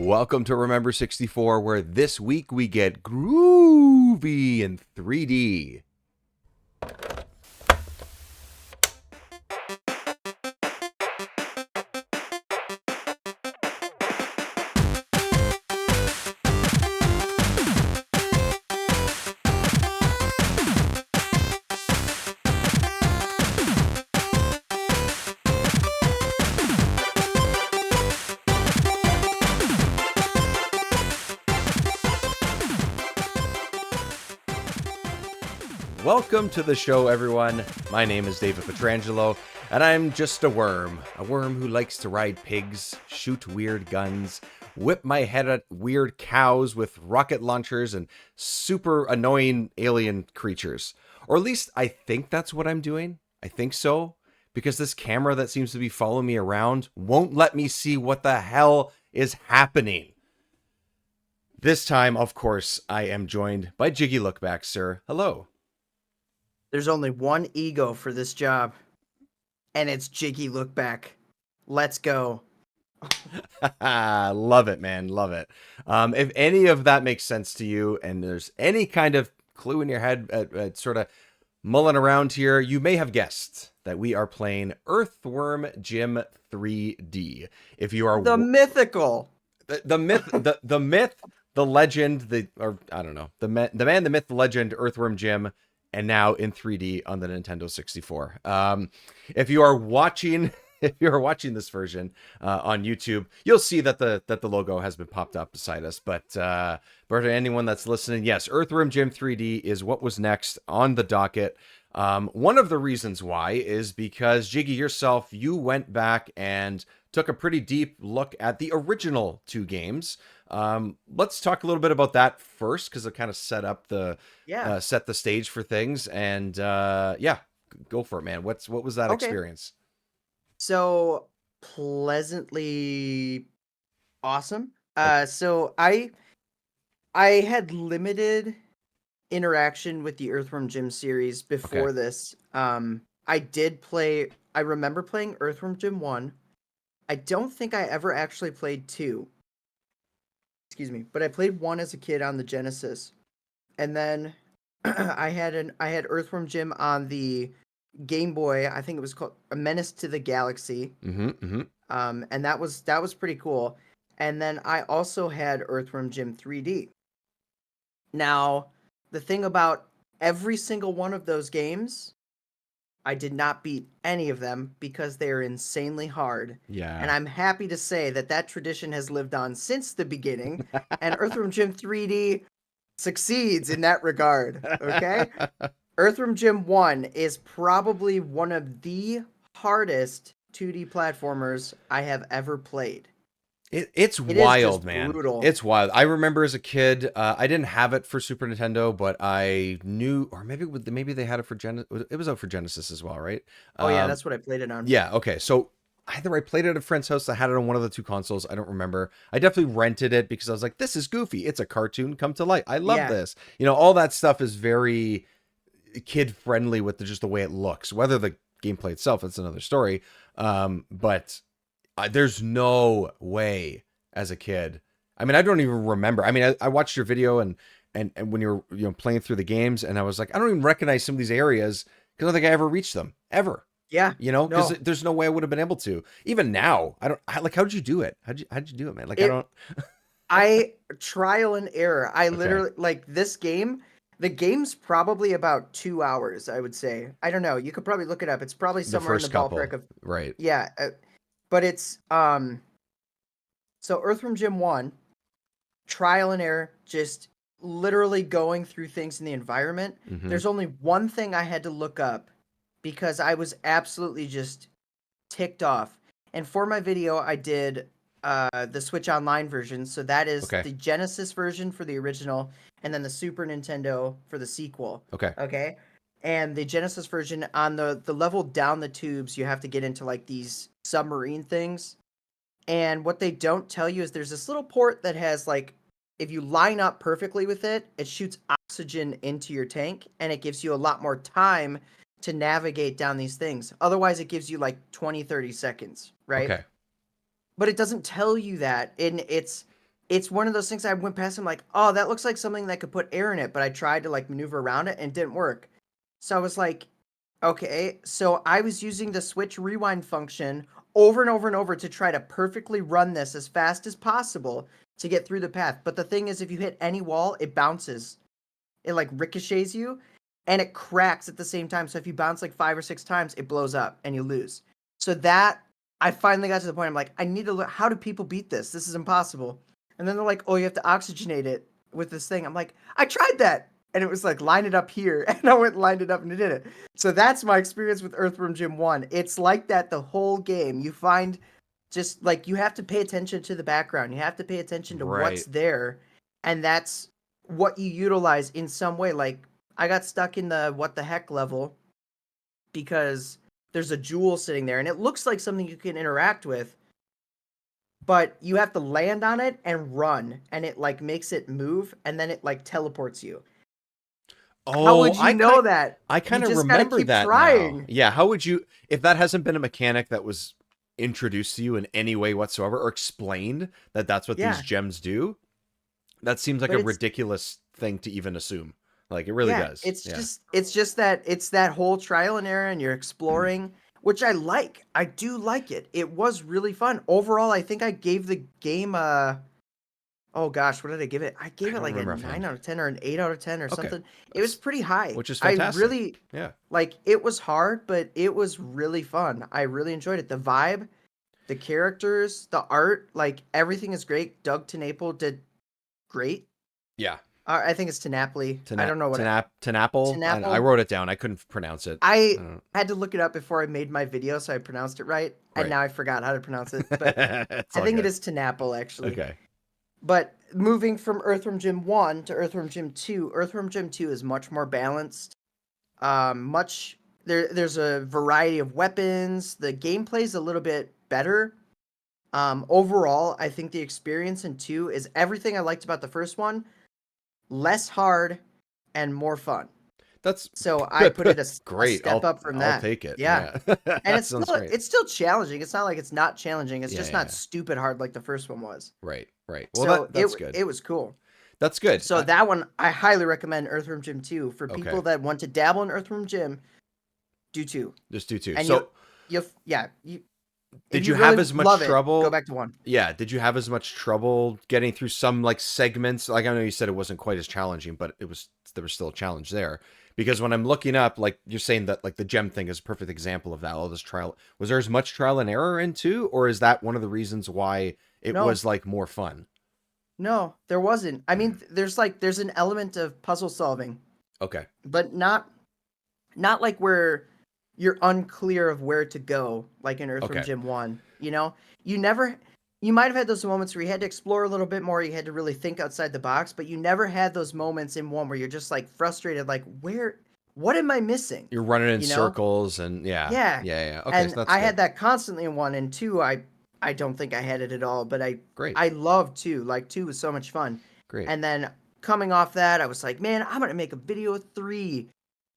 Welcome to Remember 64, where this week we get Groovy in 3D. Welcome to the show, everyone. My name is David Petrangelo, and I'm just a worm who likes to ride pigs, shoot weird guns, whip my head at weird cows with rocket launchers and super annoying alien creatures. Or at least I think that's what I'm doing. I think so, because this camera that seems to be following me around won't let me see what the hell is happening. This time, of course, I am joined by Jiggylookback, sir. Hello. There's only one ego for this job, and it's Jiggylookback. Let's go. Love it, man. Love it. If any of that makes sense to you and there's any kind of clue in your head at sort of mulling around here, you may have guessed that we are playing Earthworm Jim 3D. If you are The mythical. the myth, the myth, the legend, the man, the myth, the legend, Earthworm Jim, and now in 3D on the Nintendo 64. If you are watching this version on YouTube, you'll see that the logo has been popped up beside us. But for anyone that's listening, yes, Earthworm Jim 3D is what was next on the docket. One of the reasons why is because, Jiggy, yourself, you went back and took a pretty deep look at the original two games. Let's talk a little bit about that first, because it kind of set the stage for things. And go for it, man. What was that experience? So pleasantly awesome. So I had limited interaction with the Earthworm Jim series before this. I remember playing Earthworm Jim 1. I don't think I ever actually played 2. Excuse me, but I played 1 as a kid on the Genesis. And then I had Earthworm Jim on the Game Boy. I think it was called A Menace to the Galaxy. And that was pretty cool. And then I also had Earthworm Jim 3D. Now, the thing about every single one of those games, I did not beat any of them because they're insanely hard. Yeah. And I'm happy to say that tradition has lived on since the beginning. And Earthworm Jim 3D succeeds in that regard. Okay? Earthworm Jim 1 is probably one of the hardest 2D platformers I have ever played. It's wild, man. Brutal. It's wild. I remember as a kid, I didn't have it for Super Nintendo, but I knew, or maybe they had it for Genesis. It was out for Genesis as well, right? Oh yeah, that's what I played it on. Yeah. Okay. So either I played it at a friend's house, I had it on one of the two consoles. I don't remember. I definitely rented it because I was like, this is goofy. It's a cartoon come to life. I love this. All that stuff is very kid friendly with just the way it looks. Whether the gameplay itself, it's another story. But there's no way as a kid. I mean, I don't even remember. I mean, I watched your video and when you were playing through the games, and I was like, I don't even recognize some of these areas because I don't think I ever reached them ever. Yeah, because there's no way I would have been able to. Even now, how did you do it? How'd you do it, man? I trial and error. I literally this game. The game's probably about 2 hours, I would say. I don't know. You could probably look it up. It's probably somewhere in the ballpark of right. Yeah, but it's so Earthworm Jim 1, trial and error, just literally going through things in the environment. There's only one thing I had to look up because I was absolutely just ticked off. And for my video, I did the Switch Online version. So that is the Genesis version for the original, and then the Super Nintendo for the sequel. Okay. And the Genesis version, on the level down the tubes, you have to get into like these submarine things. And what they don't tell you is there's this little port that has like, if you line up perfectly with it, it shoots oxygen into your tank, and it gives you a lot more time to navigate down these things. Otherwise, it gives you like 20, 30 seconds, right? Okay. But it doesn't tell you that. And it's one of those things I went past. I'm like, oh, that looks like something that could put air in it, but I tried to like maneuver around it and it didn't work. So I was like, okay. So I was using the switch rewind function over and over and over to try to perfectly run this as fast as possible to get through the path. But the thing is, if you hit any wall, it bounces. It like ricochets you and it cracks at the same time. So if you bounce like 5 or 6 times, it blows up and you lose. So that I finally got to the point I'm like, I need to learn, how do people beat this? This is impossible. And then they're like, oh, you have to oxygenate it with this thing. I'm like, I tried that. And it was like, line it up here. And I went and lined it up and it did it. So that's my experience with Earthworm Jim 1. It's like that the whole game. You find just like you have to pay attention to the background. You have to pay attention to what's there. And that's what you utilize in some way. Like I got stuck in the what the heck level because there's a jewel sitting there and it looks like something you can interact with, but you have to land on it and run and it like makes it move and then it like teleports you. Oh, how would you know that? I kind of You just gotta remember keep that trying. now. Yeah, how would you, if that hasn't been a mechanic that was introduced to you in any way whatsoever or explained that that's what these gems do, that seems like a ridiculous thing to even assume. Like it really does. It's just that it's that whole trial and error and you're exploring, which I like. I do like it. It was really fun. Overall, I think I gave the game oh gosh, what did I give it? I gave it like a 9 out of 10 or an 8 out of 10 or something. It was pretty high. Which is fantastic. I really like it was hard, but it was really fun. I really enjoyed it. The vibe, the characters, the art, like everything is great. Doug TenNapel did great. Yeah. I think it's Tenapoli. I don't know what TenNapel. I wrote it down. I couldn't pronounce it. I had to look it up before I made my video, so I pronounced it right. And now I forgot how to pronounce it. But I think it is Tenapel, actually. Okay. But moving from Earthworm Jim 1 to Earthworm Jim 2, Earthworm Jim 2 is much more balanced. There's a variety of weapons. The gameplay is a little bit better. Overall, I think the experience in 2 is everything I liked about the first one, less hard and more fun. That's so I put it a great. Step up from that. I'll take it. Yeah. And it's still challenging. It's not like it's not challenging. It's just not stupid hard like the first one was. Right. Well, so that's good. It was cool. That's good. So that one, I highly recommend Earthworm Jim 2 for people that want to dabble in Earthworm Jim. Do 2. Just do 2. And so did you have as much trouble? Go back to 1. Yeah. Did you have as much trouble getting through some like segments? Like I know you said it wasn't quite as challenging, but there was still a challenge there. Because when I'm looking up, like you're saying that like the gem thing is a perfect example of that. All this trial. Was there as much trial and error in 2, or is that one of the reasons why it was like more fun? No, there wasn't. I mean, there's an element of puzzle solving. Okay. But not like where you're unclear of where to go, like in Earthworm Jim 1. You know, you might have had those moments where you had to explore a little bit more, you had to really think outside the box, but you never had those moments in 1 where you're just like frustrated, like what am I missing? You're running in circles and yeah. Okay, and so I had that constantly in 1 and 2. I don't think I had it at all, but I love 2. Like 2 was so much fun. Great. And then coming off that, I was like, man, I'm gonna make a video of 3.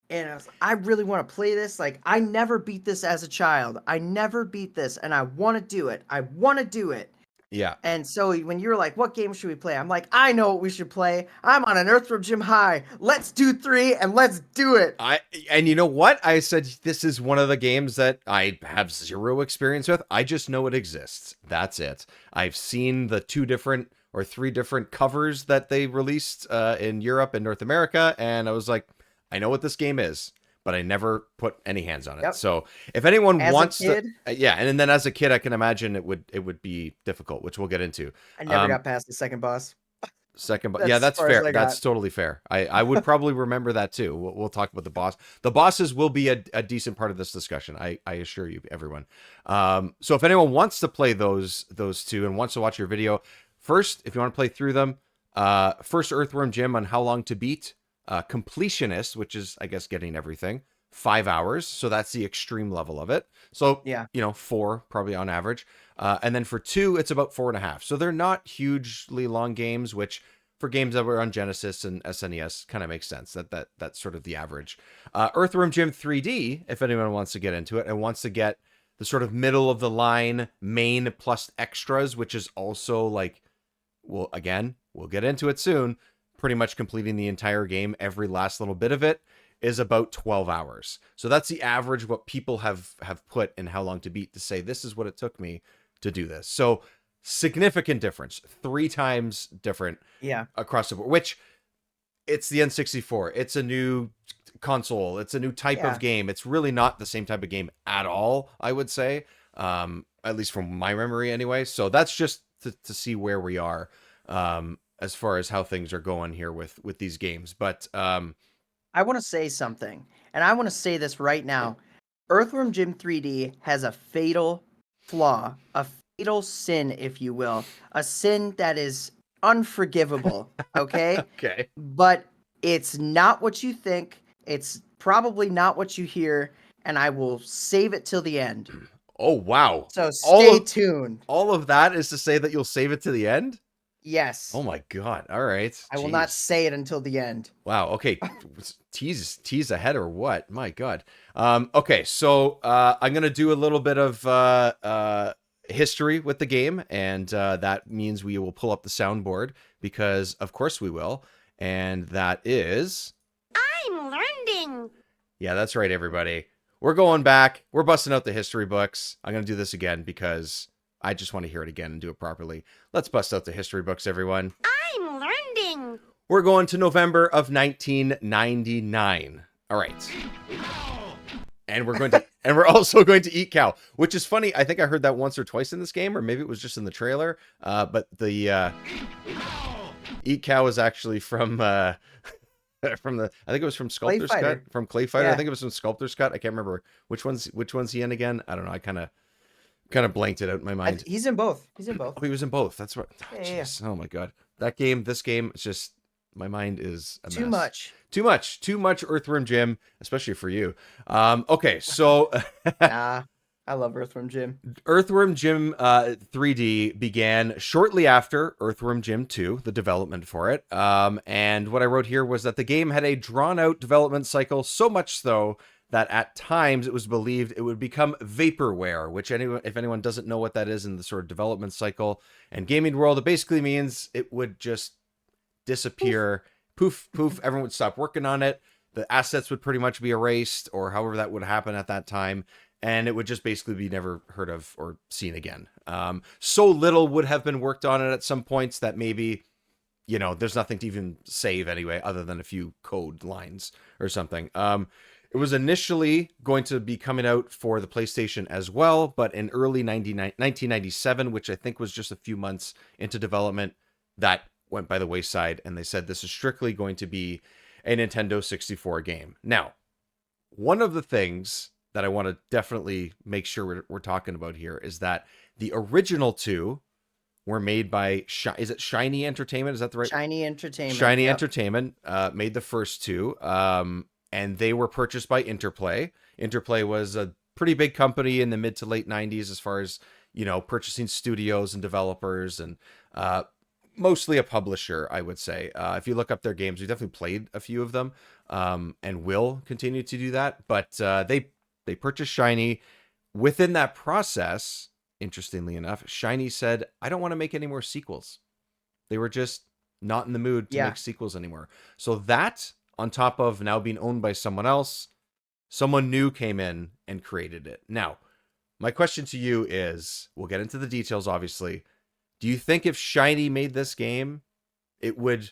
And I really want to play this. Like, I never beat this as a child. I never beat this, and I want to do it. I want to do it. Yeah. And so when you were like, what game should we play? I'm like, I know what we should play. I'm on an Earthworm Jim high. Let's do 3, and let's do it. And you know what? I said this is one of the games that I have 0 experience with. I just know it exists. That's it. I've seen the 2 different or 3 different covers that they released in Europe and North America, and I was like, I know what this game is, but I never put any hands on it. Yep. So if anyone wants to, and then as a kid, I can imagine it would be difficult, which we'll get into. I never got past the second boss. That's fair. That's totally fair. I would probably remember that too. We'll talk about the boss. The bosses will be a decent part of this discussion. I assure you, everyone. So if anyone wants to play those 2 and wants to watch your video, first, if you want to play through them, first Earthworm Jim on how long to beat. Completionist, which is, I guess, getting everything, 5 hours. So that's the extreme level of it. So, 4 probably on average. And then for 2, it's about 4.5. So they're not hugely long games, which for games that were on Genesis and SNES kind of makes sense. That's sort of the average. Earthworm Jim 3D, if anyone wants to get into it and wants to get the sort of middle of the line main plus extras, which is also like Well, again, we'll get into it soon. Pretty much completing the entire game, every last little bit of it is about 12 hours. So that's the average what people have put in how long to beat to say this is what it took me to do this. So significant difference, 3 times different Yeah. across the board, which it's the N64. It's a new console. It's a new type of Yeah. game. It's really not the same type of game at all, I would say. At least from my memory anyway. So that's just to see where we are as far as how things are going here with these games. But I want to say something, and I want to say this right now. Earthworm Jim 3D has a fatal flaw, a fatal sin, if you will, a sin that is unforgivable, okay? okay. But it's not what you think, it's probably not what you hear, and I will save it till the end. Oh wow. So All stay of tuned. all of that is to say that you'll save it to the end? Yes, Oh my god. All right. I will not Jeez. say it until the end. Wow. Okay. Tease ahead or what? My God. Okay. So I'm gonna do a little bit of history with the game, and that means we will pull up the soundboard because, of course, we will. And that is, I'm learning. yeah, that's right, everybody. We're going back. We're busting out the history books. I'm gonna do this again because I just want to hear it again and do it properly. Let's bust out the history books, everyone. I'm learning. We're going to November of 1999. All right. And we're also going to eat cow, which is funny. I think I heard that once or twice in this game, or maybe it was just in the trailer. But the eat cow is actually from from the, I think it was from Sculptor's Cut, from Clay Fighter. Yeah. I think it was from Sculptor's Cut. I can't remember which one's he in again. I don't know. I kind of blanked it out in my mind. He's in both. He's in both. Oh, he was in both. That's what. Yeah. Oh my god, that game. This game. It's just my mind is a Too mess. much. Too much Earthworm Jim, especially for you. Okay, so Nah, I love Earthworm Jim. Earthworm Jim 3D began shortly after Earthworm Jim 2, the development for it. And what I wrote here was that the game had a drawn-out development cycle, so much so that at times it was believed it would become vaporware, which if anyone doesn't know what that is in the sort of development cycle and gaming world, it basically means it would just disappear. Poof, poof, everyone would stop working on it. The assets would pretty much be erased, or however that would happen at that time, and it would just basically be never heard of or seen again. So little would have been worked on it at some points that maybe, there's nothing to even save anyway, other than a few code lines or something. It was initially going to be coming out for the PlayStation as well, but in early 1997, which I think was just a few months into development, that went by the wayside, and they said this is strictly going to be a Nintendo 64 game. Now, one of the things that I want to definitely make sure we're talking about here is that the original two were made by is it Shiny Entertainment? Is that the right? Shiny Entertainment. Shiny Entertainment made the first two, and they were purchased by Interplay. Interplay was a pretty big company in the mid to late 90s as far as, purchasing studios and developers, and mostly a publisher, I would say. If you look up their games, we definitely played a few of them, and will continue to do that. But they purchased Shiny. Within that process, interestingly enough, Shiny said, I don't want to make any more sequels. They were just not in the mood to make sequels anymore. So that, on top of now being owned by someone else, someone new came in and created it. Now, my question to you is, we'll get into the details, obviously. Do you think if Shiny made this game, it would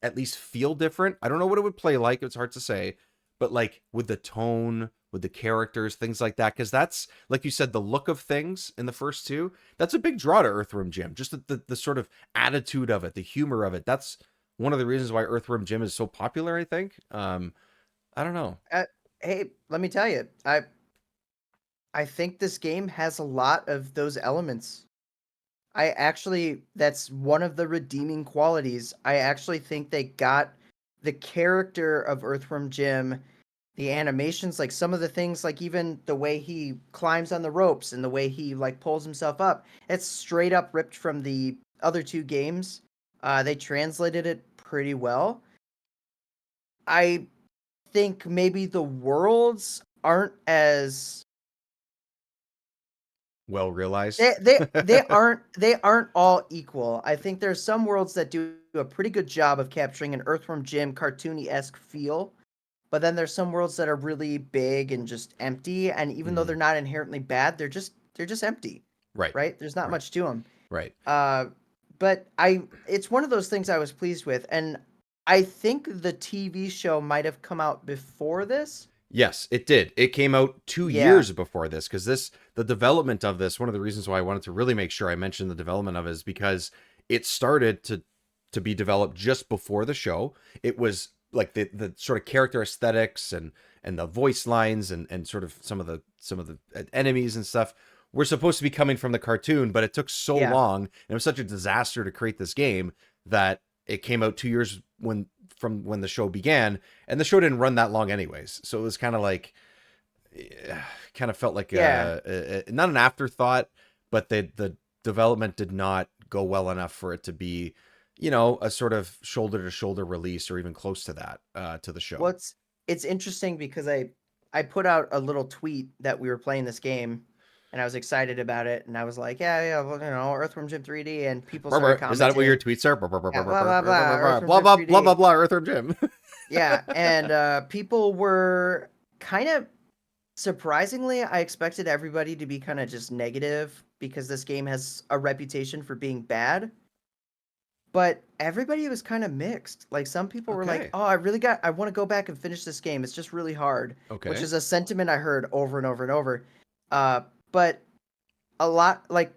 at least feel different? I don't know what it would play like. It's hard to say. But like with the tone, with the characters, things like that. Because that's, like you said, the look of things in the first two. That's a big draw to Earthworm Jim. Just the sort of attitude of it, the humor of it. That's one of the reasons why Earthworm Jim is so popular, I think. I don't know. Hey, let me tell you. I think this game has a lot of those elements. That's one of the redeeming qualities. I actually think they got the character of Earthworm Jim, the animations, like some of the things, like even the way he climbs on the ropes and the way he like pulls himself up. It's straight up ripped from the other two games. They translated it pretty well. I think maybe the worlds aren't as well realized. They aren't all equal. I think there's some worlds that do a pretty good job of capturing an Earthworm Jim cartoony-esque feel, but then there's some worlds that are really big and just empty, and even though they're not inherently bad, they're just empty. Right. Right? There's not Right. much to them. Right. But it's one of those things I was pleased with, and I think the TV show might have come out before this. Yes, it did. It came out 2 Yeah. years before this, because the development of this, one of the reasons why I wanted to really make sure I mentioned the development of it is because it started to be developed just before the show. It was like the sort of character aesthetics and the voice lines and sort of some of the enemies and stuff were supposed to be coming from the cartoon, but it took so Yeah. long and it was such a disaster to create this game that it came out 2 years from when the show began, and the show didn't run that long anyways. So it was kind of like, kind of felt like not an afterthought, but the development did not go well enough for it to be, a sort of shoulder to shoulder release or even close to that to the show. Well, it's interesting because I put out a little tweet that we were playing this game, and I was excited about it, and I was like, yeah, well, Earthworm Jim 3D, and people started commenting. Is that what your tweets are? Yeah, blah, blah, blah, Earthworm Blah Jim blah 3D. blah blah blah. Earthworm Jim. Yeah, and people were kind of surprisingly, I expected everybody to be kind of just negative because this game has a reputation for being bad. But everybody was kind of mixed. Like some people were Okay. like, "Oh, I want to go back and finish this game. It's just really hard." Okay. Which is a sentiment I heard over and over and over. But a lot, like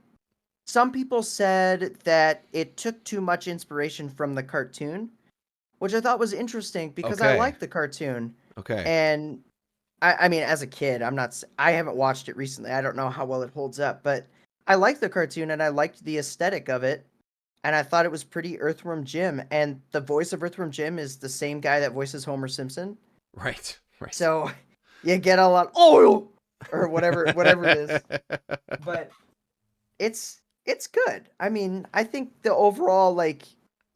some people said that it took too much inspiration from the cartoon, which I thought was interesting because I Okay. like the cartoon. Okay. And I mean, as a kid, I haven't watched it recently. I don't know how well it holds up, but I liked the cartoon and I liked the aesthetic of it. And I thought it was pretty Earthworm Jim. And the voice of Earthworm Jim is the same guy that voices Homer Simpson. Right. Right. So you get a lot oil or whatever it is. But it's good. I mean, I think the overall like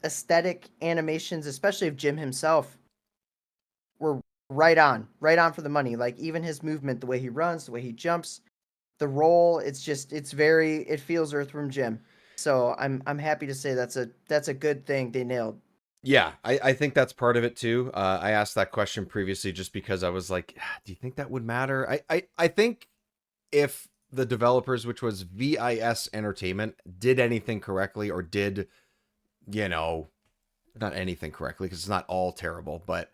aesthetic animations, especially of Jim himself, were right on for the money. Like even his movement, the way he runs, the way he jumps, the roll, it feels Earthworm Jim. So I'm happy to say that's a good thing they nailed. Yeah, I think that's part of it too. I asked that question previously just because I was like, do you think that would matter? I think if the developers, which was VIS Entertainment, did anything correctly or did, not anything correctly because it's not all terrible, but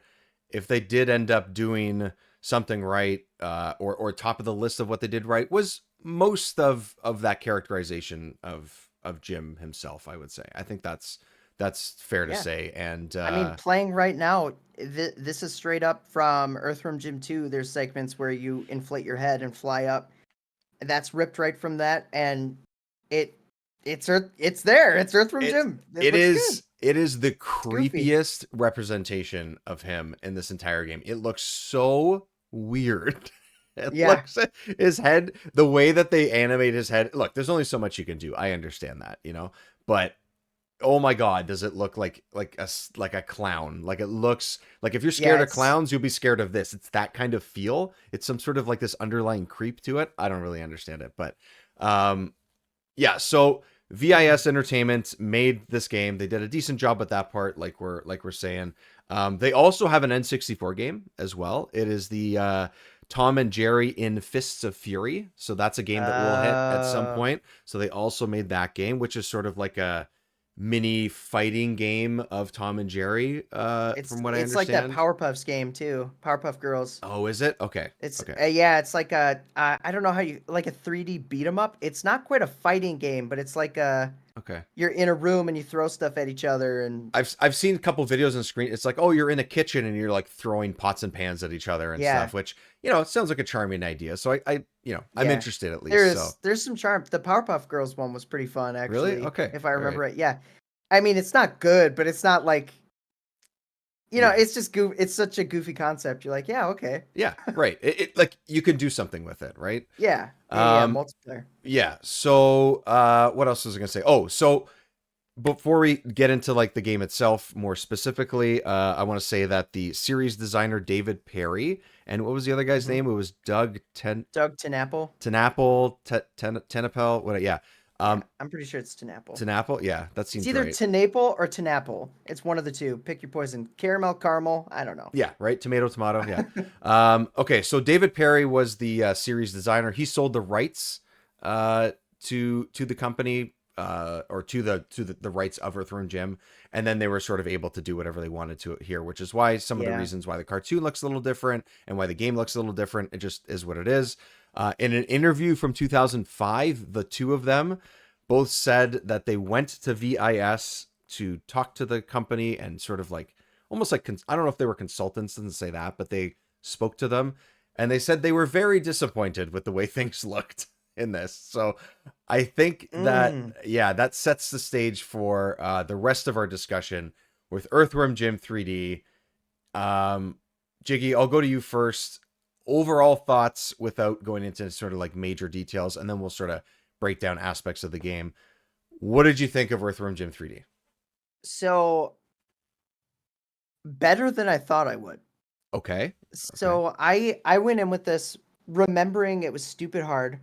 if they did end up doing something right, or top of the list of what they did right was most of that characterization of Jim himself, I would say. I think that's fair to say. And I mean, playing right now, this is straight up from Earthworm Jim 2. There's segments where you inflate your head and fly up. That's ripped right from that, and it's there. It's Earthworm Jim. It is the creepiest representation of him in this entire game. It looks so weird. It looks, his head, the way that they animate his head. Look, there's only so much you can do. I understand that, but oh my God, does it look like a clown? Like it looks like if you're scared of clowns, you'll be scared of this. It's that kind of feel. It's some sort of like this underlying creep to it. I don't really understand it, but yeah. So VIS Entertainment made this game. They did a decent job with that part, like we're saying. They also have an N64 game as well. It is the Tom and Jerry in Fists of Fury. So that's a game that we'll hit at some point. So they also made that game, which is sort of like a mini fighting game of Tom and Jerry, from what I understand. It's like that Powerpuffs game too. Powerpuff Girls. Oh, is it? Okay. It's okay. Yeah, it's like I don't know how you like a 3D beat 'em up. It's not quite a fighting game, but it's like you're in a room and you throw stuff at each other. And I've seen a couple videos on screen. It's like, oh, you're in a kitchen and you're like throwing pots and pans at each other and stuff, which it sounds like a charming idea. So I'm interested at least. There's some charm. The Powerpuff Girls one was pretty fun actually. Really? Okay. If I remember right. Yeah. I mean, it's not good, but it's not like it's just goof. It's such a goofy concept. You're like, yeah, okay. Yeah, right. It like you can do something with it, right? Yeah. Multiplayer. Yeah. So, what else was I gonna say? Oh, so before we get into like the game itself more specifically, I want to say that the series designer David Perry, and what was the other guy's name? It was Doug Doug Tenapple. Tenapel. What? Yeah. Yeah, I'm pretty sure it's Tenapple. Tenapple. Yeah, that seems It's either right. Tenaple or Tenapple. It's one of the two. Pick your poison. Caramel. I don't know. Yeah, right. Tomato. Yeah. Okay, so David Perry was the series designer. He sold the rights to the company or to the rights of Earthworm Jim, and then they were sort of able to do whatever they wanted to here, which is why some of the reasons why the cartoon looks a little different and why the game looks a little different. It just is what it is. In an interview from 2005, the two of them both said that they went to VIS to talk to the company and sort of like almost like I don't know if they were consultants, didn't say that, but they spoke to them and they said they were very disappointed with the way things looked in this. So I think that that sets the stage for the rest of our discussion with Earthworm Jim 3D. Jiggy, I'll go to you first. Overall thoughts without going into sort of like major details, and then we'll sort of break down aspects of the game. What did you think of Earthworm Jim 3D? So better than I thought I would. Okay. So I went in with this remembering it was stupid hard,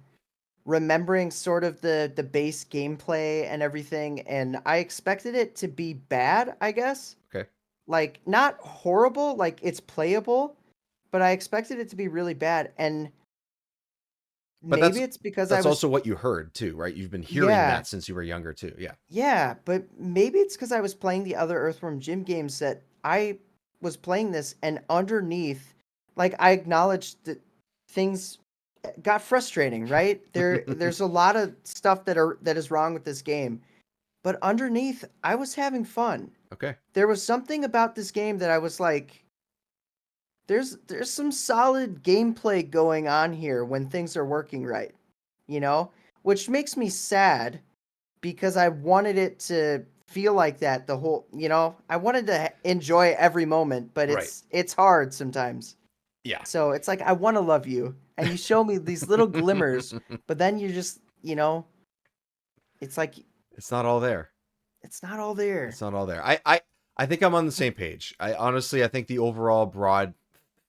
remembering sort of the base gameplay and everything, and I expected it to be bad, I guess. Okay. Like not horrible, like it's playable, but I expected it to be really bad, and but maybe it's because that's also what you heard too, right? You've been hearing that since you were younger too. Yeah. Yeah, but maybe it's because I was playing the other Earthworm Jim games that I was playing this, and underneath, like I acknowledged that things got frustrating, right? There's a lot of stuff that is wrong with this game, but underneath, I was having fun. Okay. There was something about this game that I was like, there's some solid gameplay going on here when things are working right, you know? Which makes me sad because I wanted it to feel like that the whole, I wanted to enjoy every moment, but it's hard sometimes. Yeah. So it's like I want to love you, and you show me these little glimmers, but then you just, it's like it's not all there. It's not all there. It's not all there. I think I'm on the same page. I think the overall broad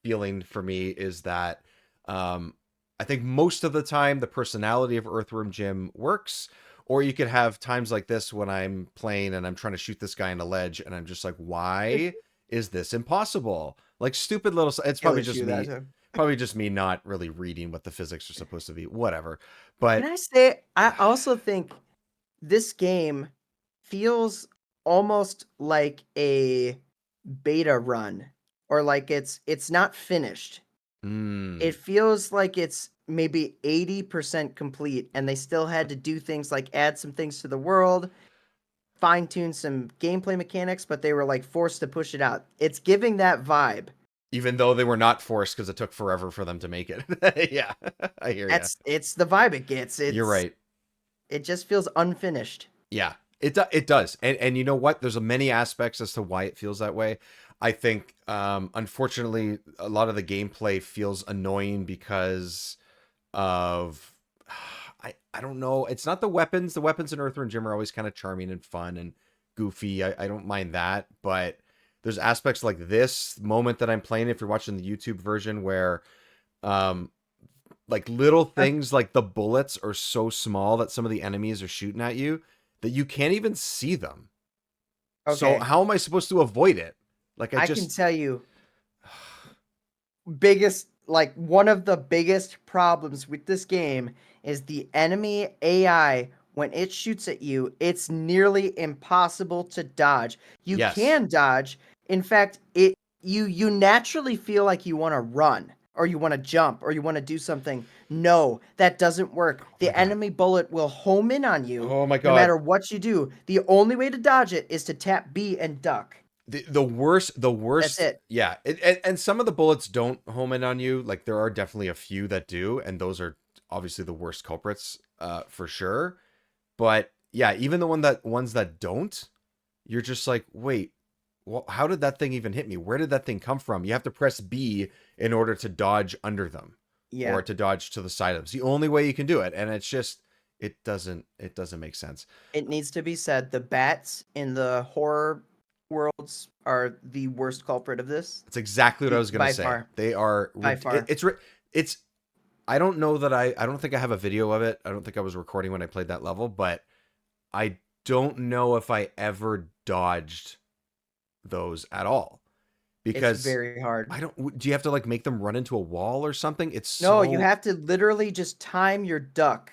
feeling for me is that I think most of the time the personality of Earthworm Jim works, or you could have times like this when I'm playing and I'm trying to shoot this guy in a ledge and I'm just like, why is this impossible? Like stupid little, it's probably just me not really reading what the physics are supposed to be, whatever. But can I say, I also think this game feels almost like a beta run, or like it's not finished. It feels like it's maybe 80% complete, and they still had to do things like add some things to the world, fine-tune some gameplay mechanics, but they were like forced to push it out. It's giving that vibe. Even though they were not forced because it took forever for them to make it. Yeah, I hear you. It's the vibe it gets. You're right. It just feels unfinished. Yeah, it does. And you know what? There's many aspects as to why it feels that way. I think, unfortunately, a lot of the gameplay feels annoying because of, I don't know. It's not the weapons. The weapons in Earthworm Jim are always kind of charming and fun and goofy. I don't mind that. But there's aspects like this moment that I'm playing, if you're watching the YouTube version, where like little things like the bullets are so small that some of the enemies are shooting at you that you can't even see them. Okay. So how am I supposed to avoid it? Like I can tell you, one of the biggest problems with this game is the enemy AI. When it shoots at you, it's nearly impossible to dodge. You can dodge. In fact, you naturally feel like you want to run, or you want to jump, or you want to do something. No, that doesn't work. The enemy bullet will home in on you. Oh my God. No matter what you do. The only way to dodge it is to tap B and duck. The worst. That's it. Yeah. And some of the bullets don't home in on you. Like there are definitely a few that do. And those are obviously the worst culprits for sure. But yeah, even the ones that don't, you're just like, wait, well, how did that thing even hit me? Where did that thing come from? You have to press B in order to dodge under them, or to dodge to the side of them. It's the only way you can do it. And it's It doesn't make sense. It needs to be said, the bats in the horror worlds are the worst culprit of this. That's exactly what I was going to By say. far. They are By far. It's I don't know that I don't think I have a video of it. I don't think I was recording when I played that level, but I don't know if I ever dodged those at all. Because It's very hard. do you have to like make them run into a wall or something? No, you have to literally just time your duck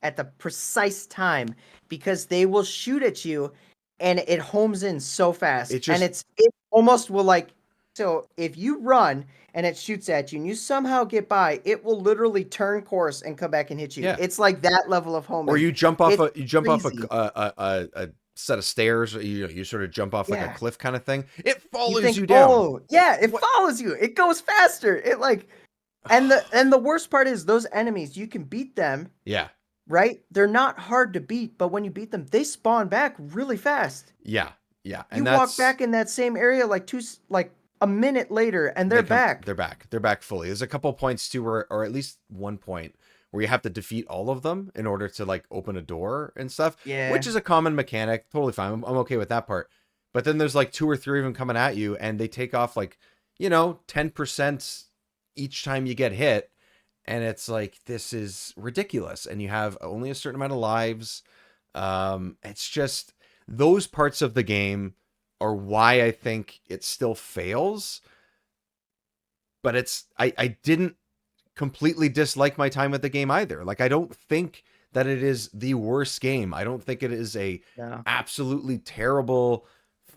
at the precise time, because they will shoot at you and it homes in so fast. And it almost will like, so if you run and it shoots at you and you somehow get by, it will literally turn course and come back and hit you. Yeah. It's like that level of homing. Or you jump off crazy. a set of stairs, or you sort of jump off like a cliff kind of thing. It follows you down. Oh, yeah, it follows you. It goes faster. It like, and the worst part is those enemies, you can beat them. Yeah. Right? They're not hard to beat, but when you beat them, they spawn back really fast. Yeah. Yeah. And you walk back in that same area like a minute later, and they're back. They're back. They're back fully. There's a couple points too, or at least one point where you have to defeat all of them in order to like open a door and stuff. Yeah. Which is a common mechanic. Totally fine. I'm okay with that part. But then there's like 2 or 3 of them coming at you, and they take off like, 10% each time you get hit. And it's like, this is ridiculous. And you have only a certain amount of lives. It's just, those parts of the game are why I think it still fails. But I didn't completely dislike my time with the game either. Like, I don't think that it is the worst game. I don't think it is absolutely terrible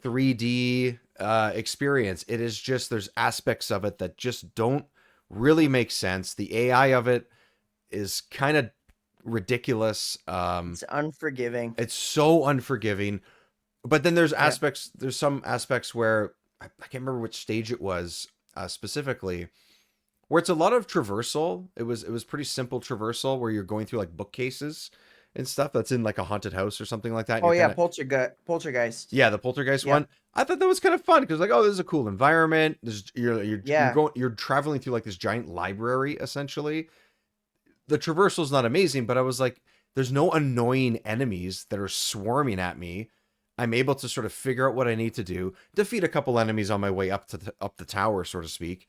3D experience. It is just, there's aspects of it that just don't really make sense. The AI of it is kind of ridiculous. It's unforgiving. It's so unforgiving. But then there's some aspects where I can't remember which stage it was specifically, where it's a lot of traversal. It was pretty simple traversal where you're going through like bookcases and stuff that's in like a haunted house or something like that. Oh yeah, Poltergeist. Yeah, the Poltergeist one. I thought that was kind of fun because like, oh, this is a cool environment. You're traveling through like this giant library essentially. The traversal's not amazing, but I was like, there's no annoying enemies that are swarming at me. I'm able to sort of figure out what I need to do, defeat a couple enemies on my way up the tower, so to speak.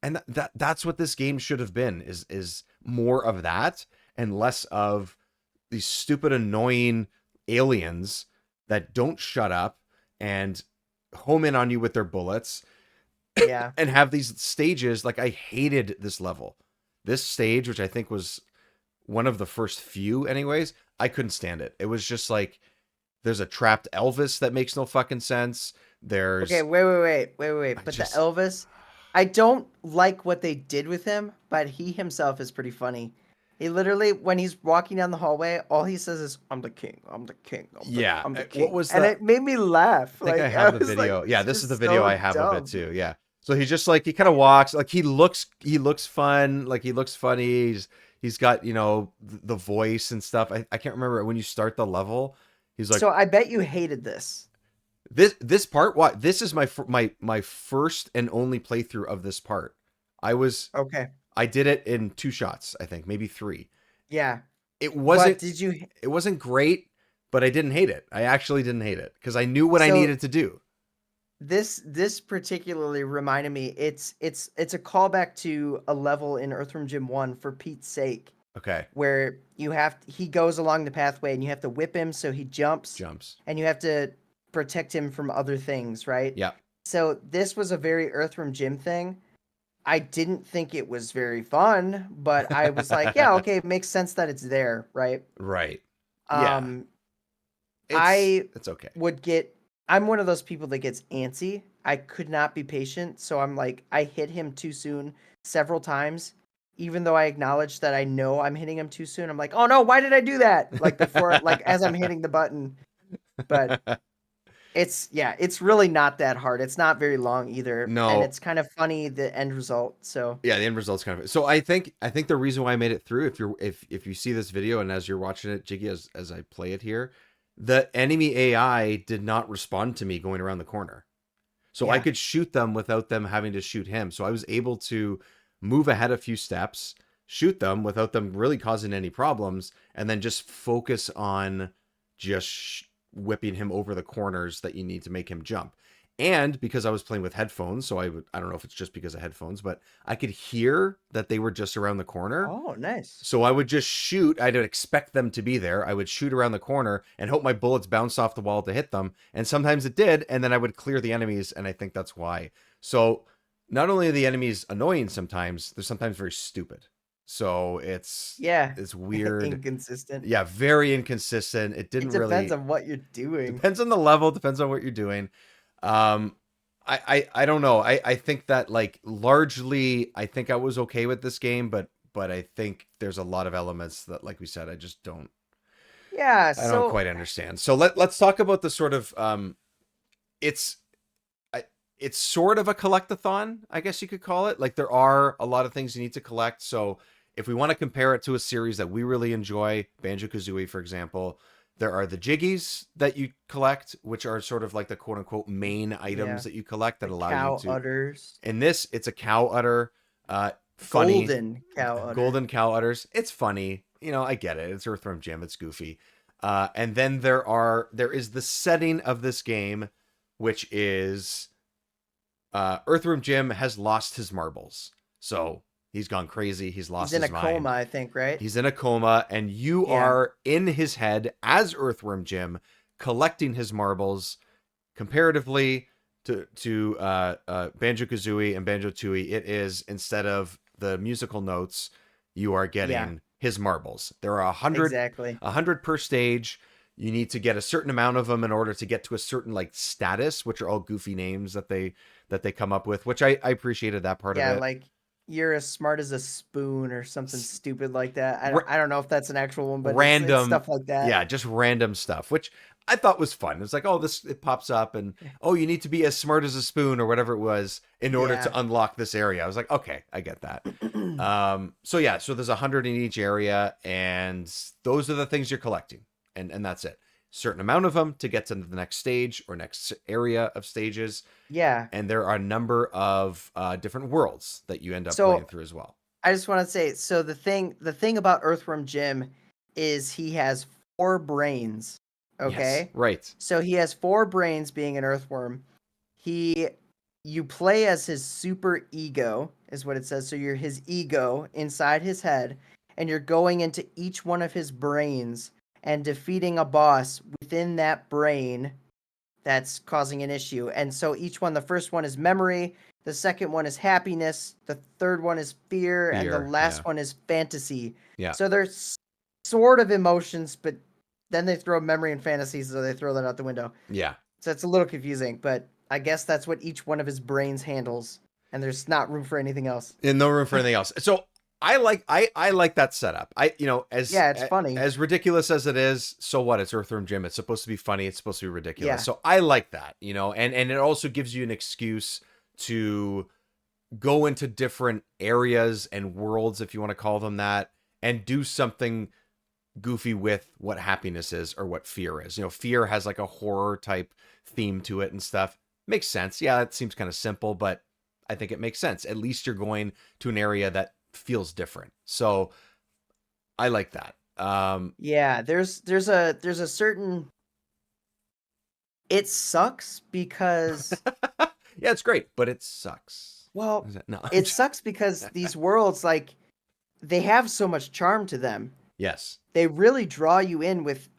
And that's what this game should have been, is more of that and less of these stupid, annoying aliens that don't shut up and home in on you with their bullets. Yeah. And have these stages. Like, I hated this level. This stage, which I think was one of the first few anyways, I couldn't stand it. It was just like, there's a trapped Elvis that makes no fucking sense. There's... Okay, wait. But the Elvis, I don't like what they did with him, but he himself is pretty funny. He literally, when he's walking down the hallway, all he says is, "I'm the king. I'm the king. I'm the king." What was that? And it made me laugh. I think I have the video. Like, yeah, this is the video I have of it too. Yeah. So he just like, he kind of walks, like he looks fun, like he looks funny. He's got, the voice and stuff. I can't remember when you start the level. He's like, so I bet you hated this. This part. What? This is my first and only playthrough of this part. I did it in 2 shots, I think, maybe 3. Yeah. It wasn't. It wasn't great, but I didn't hate it. I actually didn't hate it because I knew what I needed to do. This particularly reminded me. It's a callback to a level in Earthworm Jim 1, for Pete's sake. Okay. Where he goes along the pathway and you have to whip him so he jumps. And you have to protect him from other things, right? Yeah. So this was a very Earthworm Jim thing. I didn't think it was very fun, but I was like, yeah, okay, it makes sense that it's there, right? Right. Yeah. It's okay. I'm one of those people that gets antsy. I could not be patient, so I'm like, I hit him too soon several times, even though I acknowledge that I know I'm hitting him too soon. I'm like, oh no, why did I do that? Like before, like as I'm hitting the button. But it's really not that hard. It's not very long either. No. And it's kind of funny, the end result. So yeah, the end result's kind of, so I think the reason why I made it through, if you see this video and as you're watching it, Jiggy, as I play it here, the enemy AI did not respond to me going around the corner. So I could shoot them without them having to shoot him. So I was able to move ahead a few steps, shoot them without them really causing any problems, and then just focus on just whipping him over the corners that you need to make him jump. And because I was playing with headphones, so I don't know if it's just because of headphones, but I could hear that they were just around the corner. Oh, nice. So I would just shoot. I didn't expect them to be there. I would shoot around the corner and hope my bullets bounced off the wall to hit them. And sometimes it did. And then I would clear the enemies. And I think that's why. So not only are the enemies annoying sometimes, they're sometimes very stupid. So it's weird. Inconsistent. Yeah, very inconsistent. It depends on what you're doing. Depends on the level, depends on what you're doing. I don't know. I think that like largely I think I was okay with this game, but I think there's a lot of elements that, like we said, I just don't I don't quite understand. So let's talk about the sort of it's sort of a collectathon, I guess you could call it. Like there are a lot of things you need to collect. So if we want to compare it to a series that we really enjoy, Banjo-Kazooie, for example, there are the Jiggies that you collect, which are sort of like the quote unquote main items that you collect that allow you to. Cow udders. In this, it's a cow udder. Funny. Golden cow udders. It's funny. You know, I get it. It's Earthworm Jim. It's goofy. And then there is the setting of this game, which is Earthworm Jim has lost his marbles. So he's gone crazy. He's lost his mind. He's in a coma, I think, right? He's in a coma, and you are in his head as Earthworm Jim, collecting his marbles. Comparatively to Banjo-Kazooie and Banjo-Tooie, it is, instead of the musical notes, you are getting his marbles. There are 100 per stage. You need to get a certain amount of them in order to get to a certain like status, which are all goofy names that they come up with, which I appreciated that part of it. Yeah, like you're as smart as a spoon or something stupid like that. I don't know if that's an actual one, but random it's stuff like that. Yeah, just random stuff, which I thought was fun. It's like, oh, it pops up and, oh, you need to be as smart as a spoon or whatever it was in order to unlock this area. I was like, okay, I get that. So there's 100 in each area, and those are the things you're collecting. And that's it. Certain amount of them to get to the next stage or next area of stages. Yeah. And there are a number of different worlds that you end up playing through as well. I just want to say, so the thing about Earthworm Jim is he has 4 brains. Okay. Yes, right. So he has 4 brains, being an earthworm. You play as his super ego, is what it says. So you're his ego inside his head, and you're going into each one of his brains and defeating a boss within that brain that's causing an issue. And so each one, the first one is memory, the second one is happiness, the third one is fear and the last one is fantasy. Yeah. So there's sort of emotions, but then they throw memory and fantasy, so they throw that out the window. Yeah. So it's a little confusing, but I guess that's what each one of his brains handles, and there's not room for anything else. And no room for anything else. So I like that setup. It's funny. As ridiculous as it is, so what? It's Earthworm Jim. It's supposed to be funny. It's supposed to be ridiculous. Yeah. So I like that, and it also gives you an excuse to go into different areas and worlds, if you want to call them that, and do something goofy with what happiness is or what fear is. Fear has like a horror type theme to it and stuff. Makes sense. Yeah, it seems kind of simple, but I think it makes sense. At least you're going to an area that feels different. So I like that. There's a certain, it sucks because yeah, it's great, but it sucks. Well, it sucks because these worlds, like, they have so much charm to them. Yes. They really draw you in with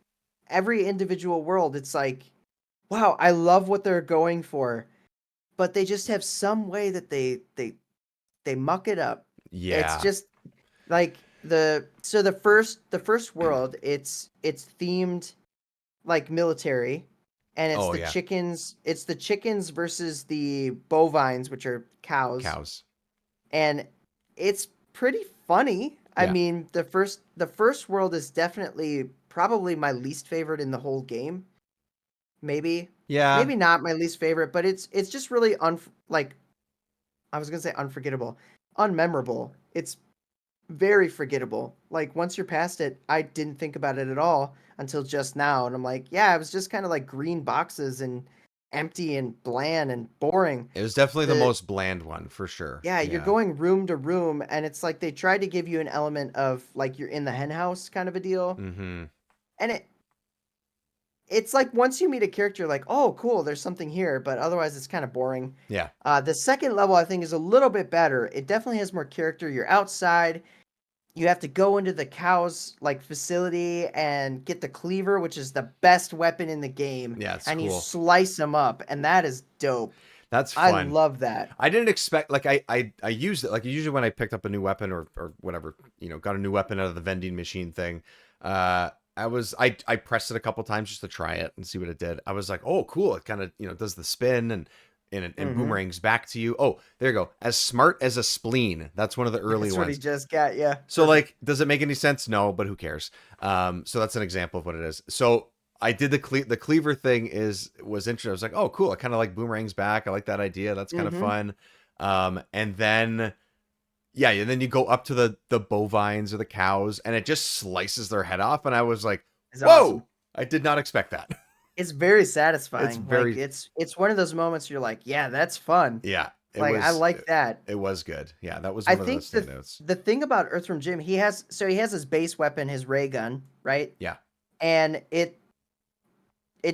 every individual world. It's like, wow, I love what they're going for, but they just have some way that they muck it up. Yeah. It's just like the first world, it's themed like military, and it's chickens. It's the chickens versus the bovines, which are cows. And it's pretty funny. I mean, the first world is definitely probably my least favorite in the whole game. Maybe. Yeah. Maybe not my least favorite, but it's just really I was going to say unforgettable. Unmemorable. It's very forgettable. Like, once you're past it, I didn't think about it at all until just now, and I'm like, yeah, it was just kind of like green boxes and empty and bland and boring. It was definitely the The most bland one for sure. Yeah, you're going room to room, and it's like they tried to give you an element of like you're in the hen house kind of a deal. Mm-hmm. And it's like once you meet a character, you're like, oh, cool, there's something here, but otherwise it's kind of boring. Yeah. The second level I think is a little bit better. It definitely has more character. You're outside. You have to go into the cow's like facility and get the cleaver, which is the best weapon in the game. Yeah, it's and cool. you slice them up, and that is dope. That's fun. I love that. I didn't expect, like, I used it, like, usually when I picked up a new weapon or whatever, you know, got a new weapon out of the vending machine thing, I pressed it a couple times just to try it and see what it did. I was like, oh, cool. It kind of, you know, does the spin and boomerangs back to you. Oh, there you go. As smart as a spleen. That's one of the early That's ones. what he just got, yeah. So, like, does it make any sense? No, but who cares? So that's an example of what it is. So I did the cleaver thing was interesting. I was like, oh, cool. I kind of like boomerangs back. I like that idea. That's kind of fun. And then, yeah, and then you go up to the bovines or the cows, and it just slices their head off. And I was like, It's whoa, awesome. I did not expect that. It's very satisfying. It's very- like, it's one of those moments you're like, yeah, that's fun. Yeah. I like that. It was good. Yeah, that was I one of think those standouts. the thing about Earthworm Jim, he has his base weapon, his ray gun, right? Yeah. And it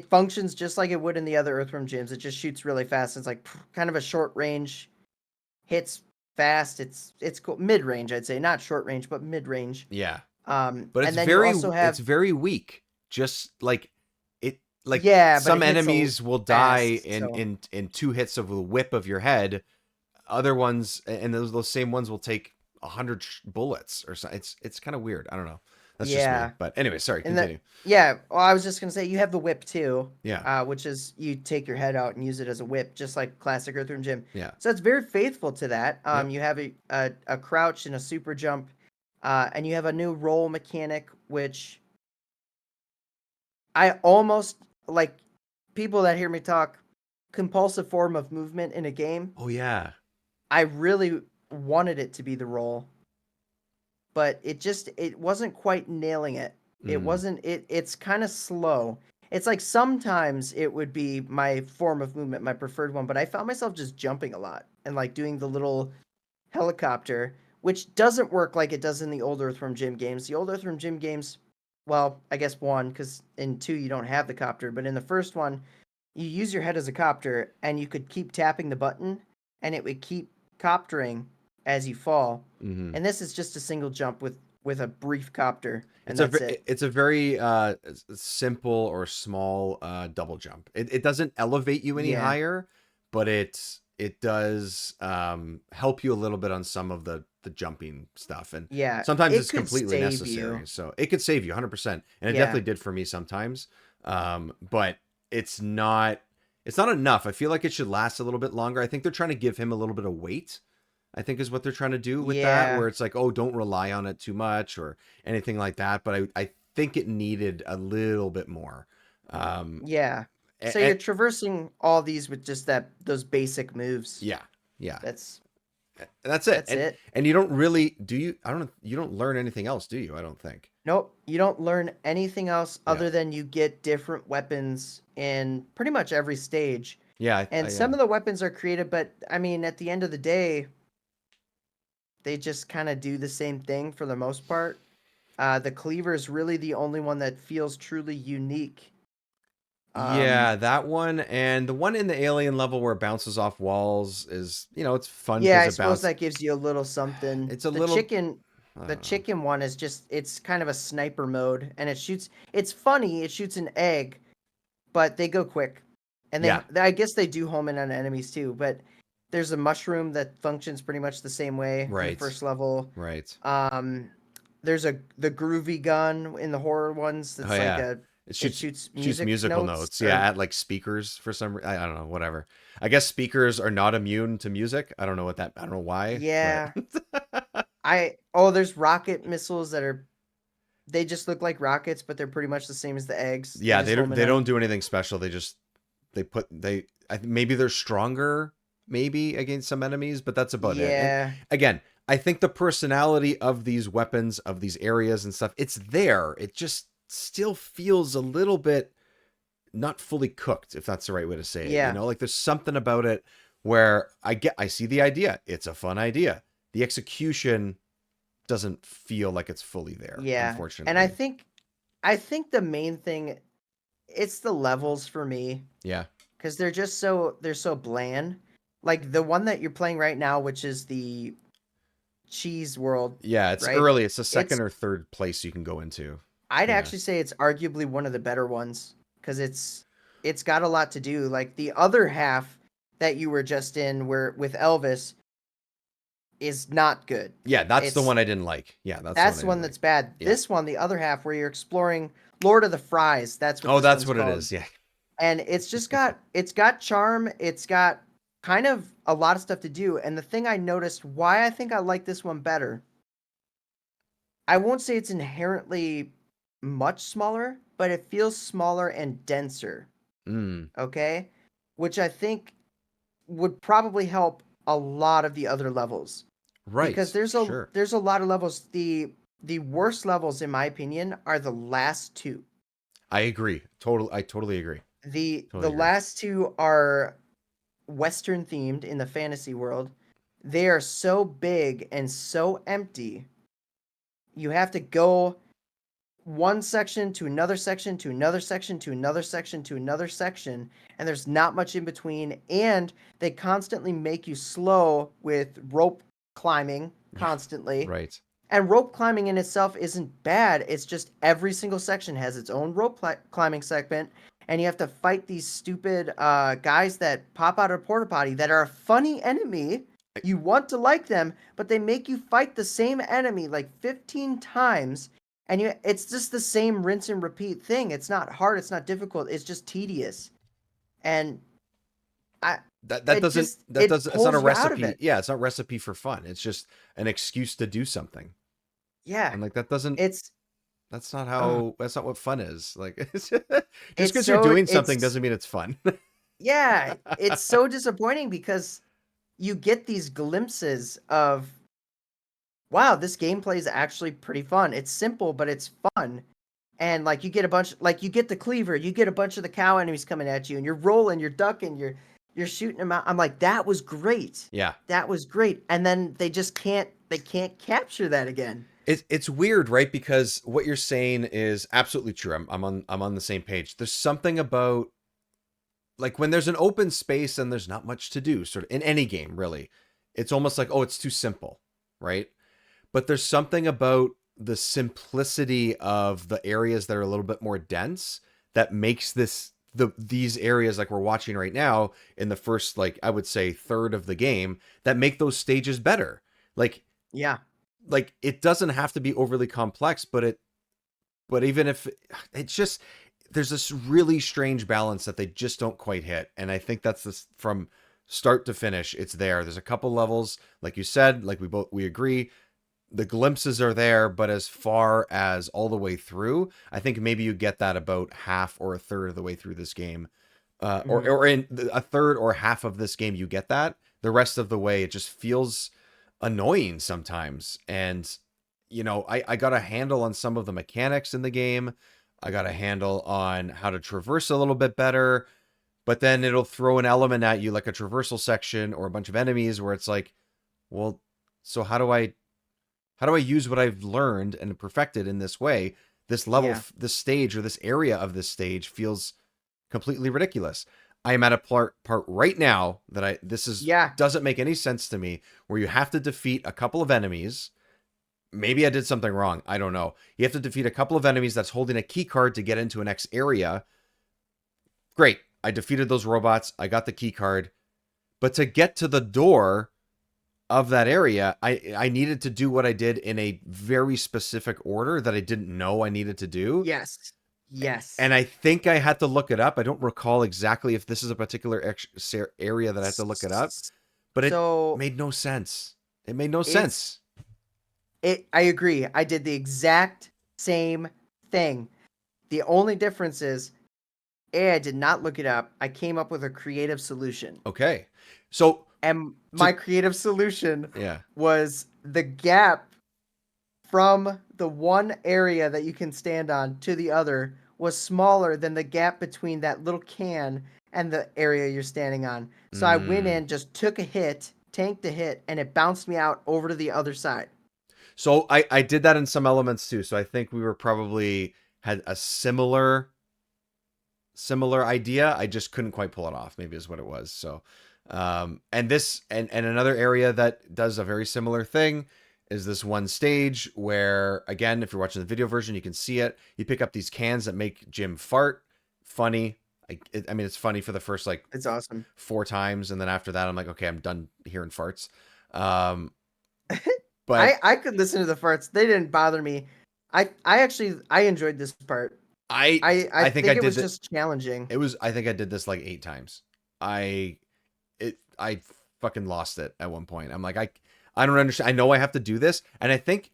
functions just like it would in the other Earthworm Jims. It just shoots really fast. It's like kind of a short range, hits fast. It's cool. Mid range, I'd say, not short range, but mid range. Yeah. But But and it's then you very also have it's very weak. Just like it, like, Yeah, but some it hits enemies will die fast, in 2 hits of the whip of your head. Other ones, and those same ones will take 100 bullets or something. It's kind of weird. I don't know. That's just Yeah. me. But anyway, sorry. And Continue. yeah, well, I was just gonna say you have the whip too. Yeah. Which is you take your head out and use it as a whip, just like classic Earthworm Jim. Yeah. So it's very faithful to that. Yep. You have a crouch and a super jump, and you have a new roll mechanic, which I almost like. People that hear me talk, compulsive form of movement in a game. Oh yeah. I really wanted it to be the roll, but it wasn't quite nailing it. It wasn't it's kind of slow. It's like sometimes it would be my form of movement, my preferred one, but I found myself just jumping a lot and like doing the little helicopter, which doesn't work like it does in the old Earthworm Jim games. The old Earthworm Jim games, well, I guess 1, because in 2 you don't have the copter, but in the first one, you use your head as a copter and you could keep tapping the button and it would keep coptering as you fall. Mm-hmm. And this is just a single jump with a brief copter, and It's a very simple or small double jump. It doesn't elevate you any higher, but it does help you a little bit on some of the jumping stuff, and sometimes it's completely necessary. So it could save you 100%, and it definitely did for me sometimes. But it's not enough. I feel like it should last a little bit longer. I think they're trying to give him a little bit of weight, I think is what they're trying to do with that, where it's like, oh, don't rely on it too much or anything like that. But I think it needed a little bit more. So you're traversing all these with just those basic moves. Yeah. That's it. That's it. And you don't really you don't learn anything else, do you? I don't think. Nope, you don't learn anything else other than you get different weapons in pretty much every stage. Yeah, and some of the weapons are creative, but I mean, at the end of the day, they just kind of do the same thing for the most part. The cleaver is really the only one that feels truly unique. Yeah, that one, and the one in the alien level where it bounces off walls is, it's fun. Yeah, I suppose that gives you a little something. It's a the little chicken. The chicken one is just, it's kind of a sniper mode, and it shoots. It's funny. It shoots an egg, but they go quick, and I guess they do home in on enemies too. But there's a mushroom that functions pretty much the same way in the first level. Right. There's the groovy gun in the horror ones. That's it shoots musical notes. At like speakers for some reason. I don't know, whatever. I guess speakers are not immune to music. I don't know I don't know why. Yeah. There's rocket missiles they just look like rockets, but they're pretty much the same as the eggs. Yeah, they don't do anything special. Maybe they're stronger maybe against some enemies, but that's about it. And again, I think the personality of these weapons, of these areas and stuff, it's there. It just still feels a little bit not fully cooked, if that's the right way to say it. Yeah. You know, like there's something about it where I see the idea. It's a fun idea. The execution doesn't feel like it's fully there, Yeah. And unfortunately. I think the main thing, it's the levels for me, Yeah. because they're so bland. Like the one that you're playing right now, which is the cheese world, Yeah, it's right? early. It's the second It's or third place you can go into. I'd Yeah. actually say it's arguably one of the better ones because it's got a lot to do. Like the other half that you were just in, where with Elvis, is not good. Yeah, that's the It's one I didn't like. Yeah, that's that's the the one I one didn't that's like. bad. Yeah. This one, the other half, where you're exploring Lord of the Fries. That's what Oh, this that's one's what it called. is. Yeah. And it's got charm. It's got kind of a lot of stuff to do. And the thing I noticed why I think I like this one better, I won't say it's inherently much smaller, but it feels smaller and denser. Mm, Okay, which I think would probably help a lot of the other levels because right. Sure. there's a lot of levels. The worst levels, in my opinion, are the last two. I agree. I totally agree. The Totally agree. last two are Western themed in the fantasy world. They are so big and so empty. You have to go one section to another section to another section to another section to another section, and there's not much in between. And they constantly make you slow with rope climbing constantly. Right. And rope climbing in itself isn't bad. It's just every single section has its own climbing segment, and you have to fight these stupid guys that pop out of a porta potty that are a funny enemy. You want to like them, but they make you fight the same enemy like 15 times, and it's just the same rinse and repeat thing. It's not hard. It's not difficult. It's just tedious, and I That doesn't it it's not a pulls you out of recipe. it. Yeah, it's not recipe for fun. It's just an excuse to do something. Yeah, And like that doesn't it's uh, that's not what fun is. Like just it's because you're so doing something it's doesn't mean it's fun. yeah, it's so disappointing because you get these glimpses of, wow, this gameplay is actually pretty fun. It's simple, but it's fun. And like you get the cleaver, you get a bunch of the cow enemies coming at you, and you're rolling, you're ducking, you're shooting them out. I'm like, that was great. Yeah. That was great. And then they can't capture that again. It's weird, right? Because what you're saying is absolutely true. I'm on the same page. There's something about like when there's an open space and there's not much to do, sort of in any game, really. It's almost like, oh, it's too simple, right? But there's something about the simplicity of the areas that are a little bit more dense that makes these areas like we're watching right now in the first, like I would say third of the game, that make those stages better. Like Yeah. it doesn't have to be overly complex, but even if it's just there's this really strange balance that they just don't quite hit. And I think that's this from start to finish. It's there. There's a couple levels, like you said, like we agree. The glimpses are there, but as far as all the way through, I think maybe you get that about half or a third of the way through this game. Or in a third or half of this game, you get that. The rest of the way, it just feels annoying sometimes. And, you know, I got a handle on some of the mechanics in the game. I got a handle on how to traverse a little bit better. But then it'll throw an element at you like a traversal section or a bunch of enemies where it's like, well, so how do I use what I've learned and perfected in this way? This level, Yeah. this stage or this area of this stage feels completely ridiculous. I am at a part right now that Yeah. doesn't make any sense to me, where you have to defeat a couple of enemies. Maybe I did something wrong. I don't know. You have to defeat a couple of enemies that's holding a key card to get into a next area. Great. I defeated those robots. I got the key card. But to get to the door of that area, I needed to do what I did in a very specific order that I didn't know I needed to do. Yes. Yes. And I think I had to look it up. I don't recall exactly if this is a particular area that I had to look it up, but it So made no sense. It made no it's sense. I agree. I did the exact same thing. The only difference is I did not look it up. I came up with a creative solution. Okay. So, And my creative solution yeah. was the gap from the one area that you can stand on to the other was smaller than the gap between that little can and the area you're standing on. So I went Mm. in, just took a hit, tanked a hit, and it bounced me out over to the other side. So I did that in some elements too. So I think we were probably had a similar idea. I just couldn't quite pull it off, maybe is what it was. So and this and another area that does a very similar thing is this one stage where, again, if you're watching the video version, you can see it. You pick up these cans that make Jim fart. Funny. I mean, it's funny for the first like It's awesome. 4 times, and then after that, I'm like, okay, I'm done hearing farts. But I could listen to the farts. They didn't bother me. I actually I enjoyed this part. I think think it was just challenging. I think I did this like 8 times. I fucking lost it at one point. I'm like, I don't understand. I know I have to do this, and I think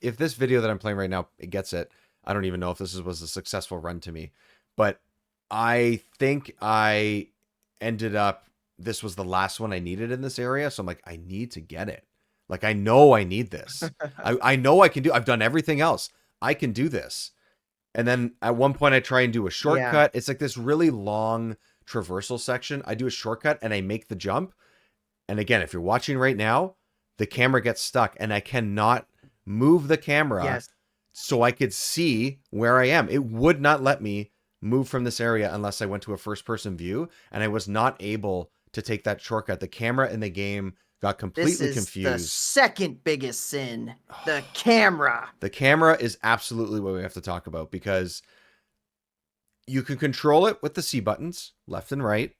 if this video that I'm playing right now, it gets it. I don't even know if this was a successful run to me, but I think I ended up, this was the last one I needed in this area, so I'm like, I need to get it. Like, I know I need this. I know I can do. I've done everything else. I can do this. And then at one point I try and do a shortcut. It's like this really long traversal section. I do a shortcut and I make the jump. And again, if you're watching right now, the camera gets stuck and I cannot move the camera so I could see where I am. It would not let me move from this area unless I went to a first person view, and I was not able to take that shortcut. The camera in the game got completely confused. The second biggest sin, the camera. The camera is absolutely what we have to talk about, because you can control it with the C buttons, left and right.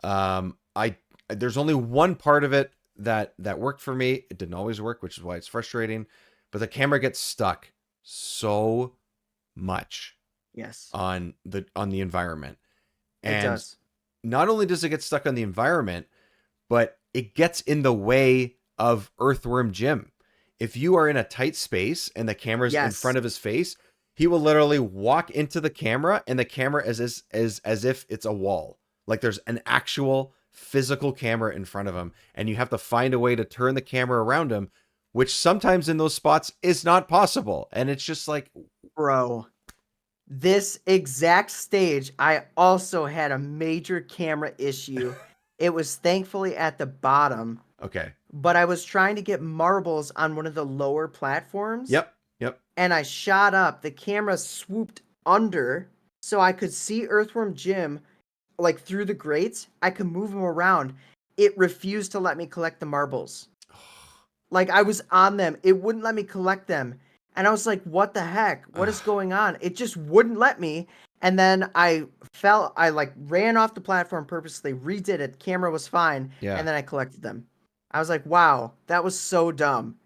There's only one part of it that worked for me. It didn't always work, which is why it's frustrating. But the camera gets stuck so much. Yes. On the environment. And it does. Not only does it get stuck on the environment, but it gets in the way of Earthworm Jim. If you are in a tight space and the camera's in front of his face, he will literally walk into the camera, and the camera is as if it's a wall. Like there's an actual physical camera in front of him, and you have to find a way to turn the camera around him, which sometimes in those spots is not possible. And it's just like, bro, this exact stage, I also had a major camera issue. It was thankfully at the bottom. Okay. But I was trying to get marbles on one of the lower platforms. Yep. And I shot up. The camera swooped under so I could see Earthworm Jim like through the grates. I could move him around. It refused to let me collect the marbles. Like I was on them. It wouldn't let me collect them. And I was like, what the heck? What is going on? It just wouldn't let me. And then I like ran off the platform purposely, redid it. Camera was fine. Yeah. And then I collected them. I was like, wow, that was so dumb.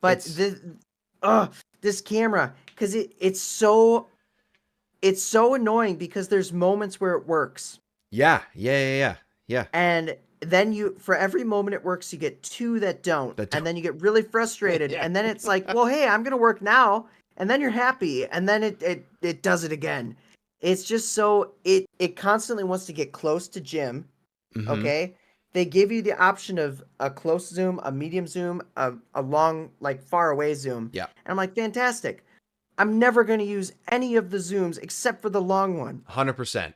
But this camera, because it's so annoying, because there's moments where it works. Yeah. And then for every moment it works, you get 2 that don't. And then you get really frustrated. And then it's like, well, hey, I'm going to work now. And then you're happy. And then it does it again. It's just so, it constantly wants to get close to Jim. Mm-hmm. Okay. They give you the option of a close zoom, a medium zoom, a long, like far away zoom. Yeah. And I'm like, fantastic. I'm never going to use any of the zooms except for the long one. 100%.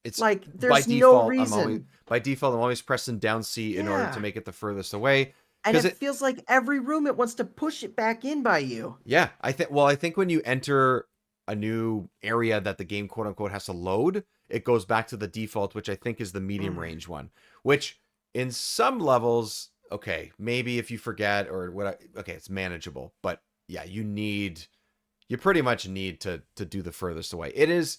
It's like there's no reason. By default, I'm always pressing down C in order to make it the furthest away. And it feels like every room it wants to push it back in by you. Yeah, I think when you enter a new area that the game quote unquote has to load, it goes back to the default, which I think is the medium range one. Which in some levels, okay, maybe if you forget or what, okay, it's manageable. But yeah, you pretty much need to do the furthest away. It is.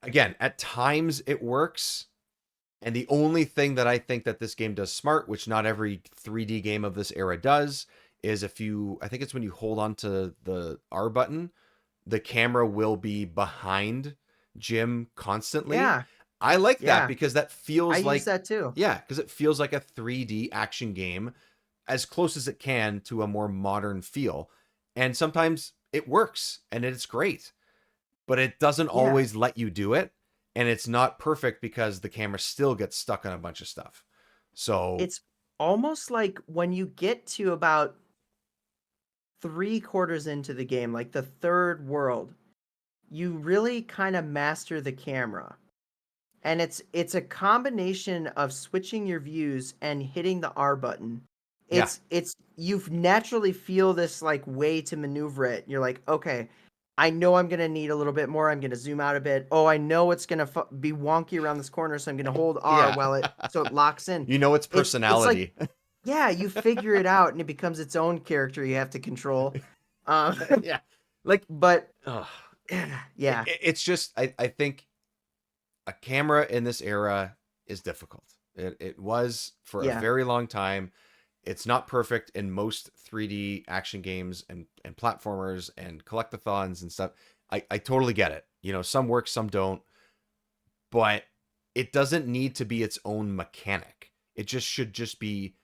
Again, at times it works, and the only thing that I think that this game does smart, which not every 3D game of this era does, is I think it's when you hold on to the R button, the camera will be behind Jim constantly. Yeah. I like that because that feels I like... use that too. Yeah, because it feels like a 3D action game, as close as it can to a more modern feel. And sometimes it works, and it's great. But it doesn't always let you do it, and it's not perfect because the camera still gets stuck on a bunch of stuff. So it's almost like when you get to about 3/4 into the game, like the third world, you really kind of master the camera. And it's a combination of switching your views and hitting the R button. Yeah. It's you naturally feel this like way to maneuver it. You're like, okay, I know I'm gonna need a little bit more. I'm gonna zoom out a bit. Oh, I know it's gonna be wonky around this corner, so I'm gonna hold R Yeah. while it so it locks in. You know its It's personality. like yeah, you figure it out, and it becomes its own character you have to control. Yeah. Like, But ugh. yeah, It's just I think a camera in this era is difficult. It was for a Yeah. very long time. It's not perfect in most 3D action games and platformers and collectathons and stuff. I totally get it. You know, some work, some don't. But it doesn't need to be its own mechanic. It just should just be